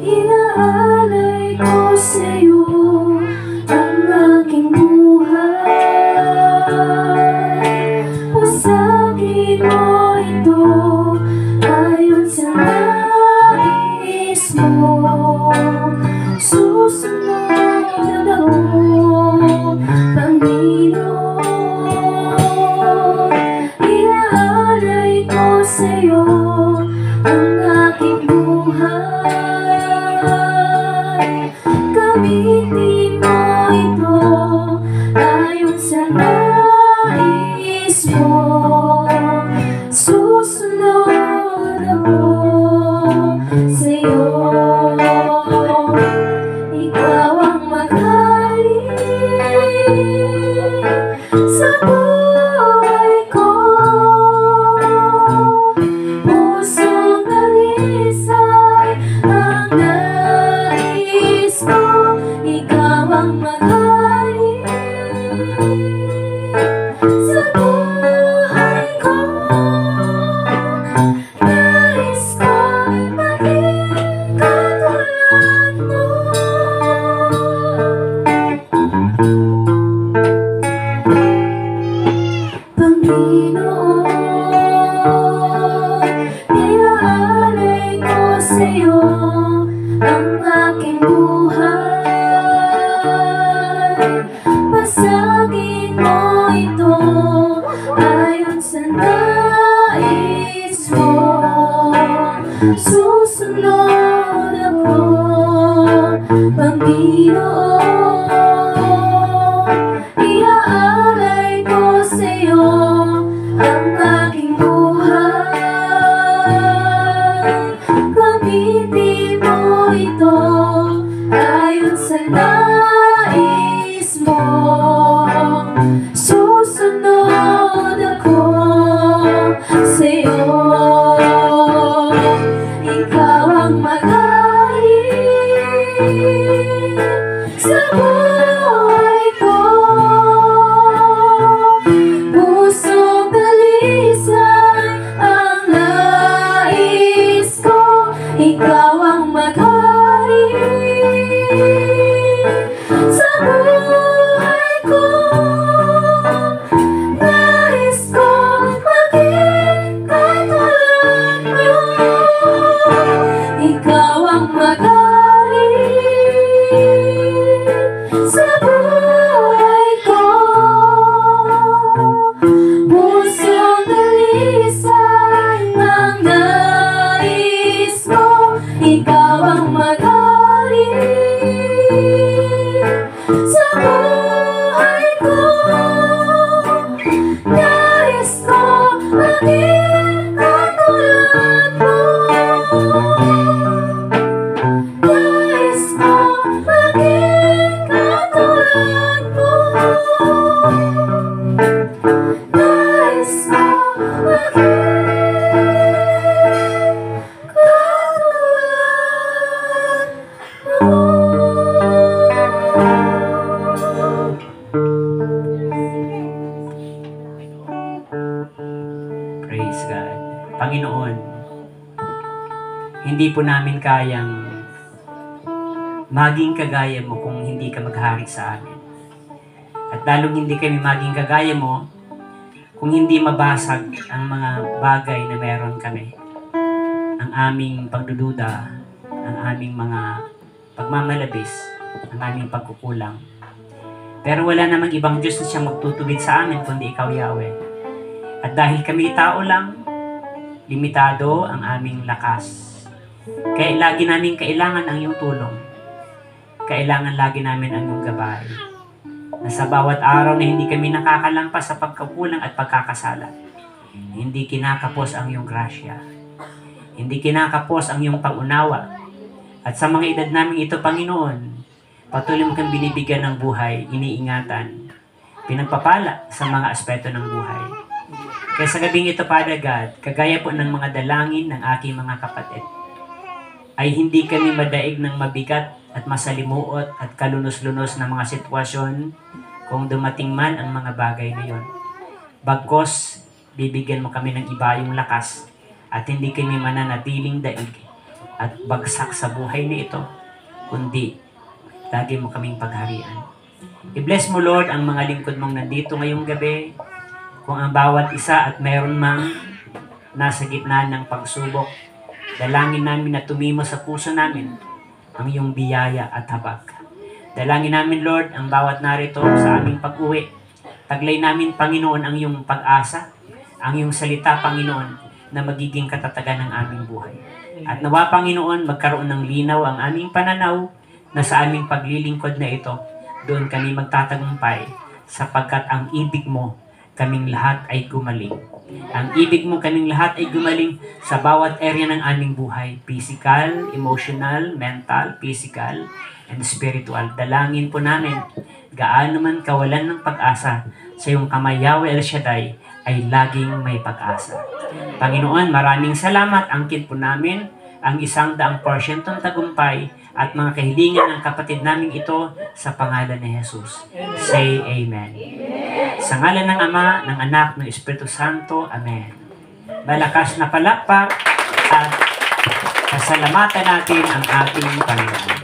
Inaalay ko sa'yo ang aking buhay. Pasagin mo ito ayon sa nais mo. Susunod ako, Panginoon. Inaalay ko sa'yo ang aking buhay. Gamitin mo ito ayon sa nais mo. Susunod sa'yo ang aking buhay. Pasagin mo ito ayon sa nais mo. Susunod ako, Panginoon. Iaalay ko sa'yo ang aking buhay. Gamitin mo ito ayon sa nais mo. Susunod ako sa'yo. Ikaw ang mag-aari sa buhay ko. Pusong dalisay ang nais ko. Ikaw ang mag-aari sa buhay ko. Nais ko maging katulad mo. Ikaw ang mag-aari sa buhay ko. Pusong dalisay ang nais mo. Ikaw ang mag-aari sa buhay ko. Nais ko maging katulad mo. Nais ko maging katulad mo. Nais ko maging Praise God. Panginoon, hindi po namin kayang maging kagaya mo kung hindi ka maghari sa amin. At lalong hindi kami maging kagaya mo kung hindi mabasag ang mga bagay na meron kami. Ang aming pagdududa, ang aming mga pagmamalabis, ang aming pagkukulang. Pero wala namang ibang Diyos na siyang magtutuwid sa amin kundi ikaw, Yahweh. At dahil kami tao lang, limitado ang aming lakas. Kaya lagi namin kailangan ang iyong tulong. Kailangan lagi namin ang iyong gabay. Na sa bawat araw na hindi kami nakakalampas sa pagkakulang at pagkakasala, hindi kinakapos ang iyong grasya. Hindi kinakapos ang iyong pag-unawa. At sa mga edad namin ito, Panginoon, patuloy mo kang binibigyan ng buhay, iniingatan, pinagpapala sa mga aspeto ng buhay. Kaya sa gabing ito, Father God, kagaya po ng mga dalangin ng aking mga kapatid, ay hindi kami madaig ng mabigat at masalimuot at kalunos-lunos na mga sitwasyon kung dumating man ang mga bagay na yon. Bagkos, bibigyan mo kami ng ibayong lakas at hindi kami mananatiling daig at bagsak sa buhay na ito, kundi lagi mo kaming pagharian. I-bless mo, Lord, ang mga lingkod mong nandito ngayong gabi. Kung ang bawat isa at mayroon mang nasa gitna ng pagsubok, dalangin namin na tumimo sa puso namin ang iyong biyaya at habag. Dalangin namin, Lord, ang bawat narito sa aming pag-uwi. Taglay namin, Panginoon, ang iyong pag-asa, ang iyong salita, Panginoon, na magiging katatagan ng aming buhay. At nawa, Panginoon, magkaroon ng linaw ang aming pananaw na sa aming paglilingkod na ito, doon kami magtatagumpay sapagkat ang ibig mo kaming lahat ay gumaling. Ang ibig mo kaming lahat ay gumaling sa bawat area ng aming buhay. Physical, emotional, mental, physical, and spiritual. Dalangin po namin, gaano man kawalan ng pag-asa, sa iyong kamay, Yahweh El Shaddai, ay laging may pag-asa. Panginoon, maraming salamat. Angkin po namin ang 100% tagumpay at mga kahilingan ng kapatid namin ito sa pangalan ni Jesus. Say Amen. Sa ngalan ng Ama, ng Anak, ng Espiritu Santo. Amen. Malakas na palakpak at pasalamatan natin ang ating Panginoon.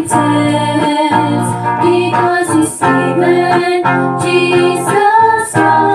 test, because He's given Jesus Christ.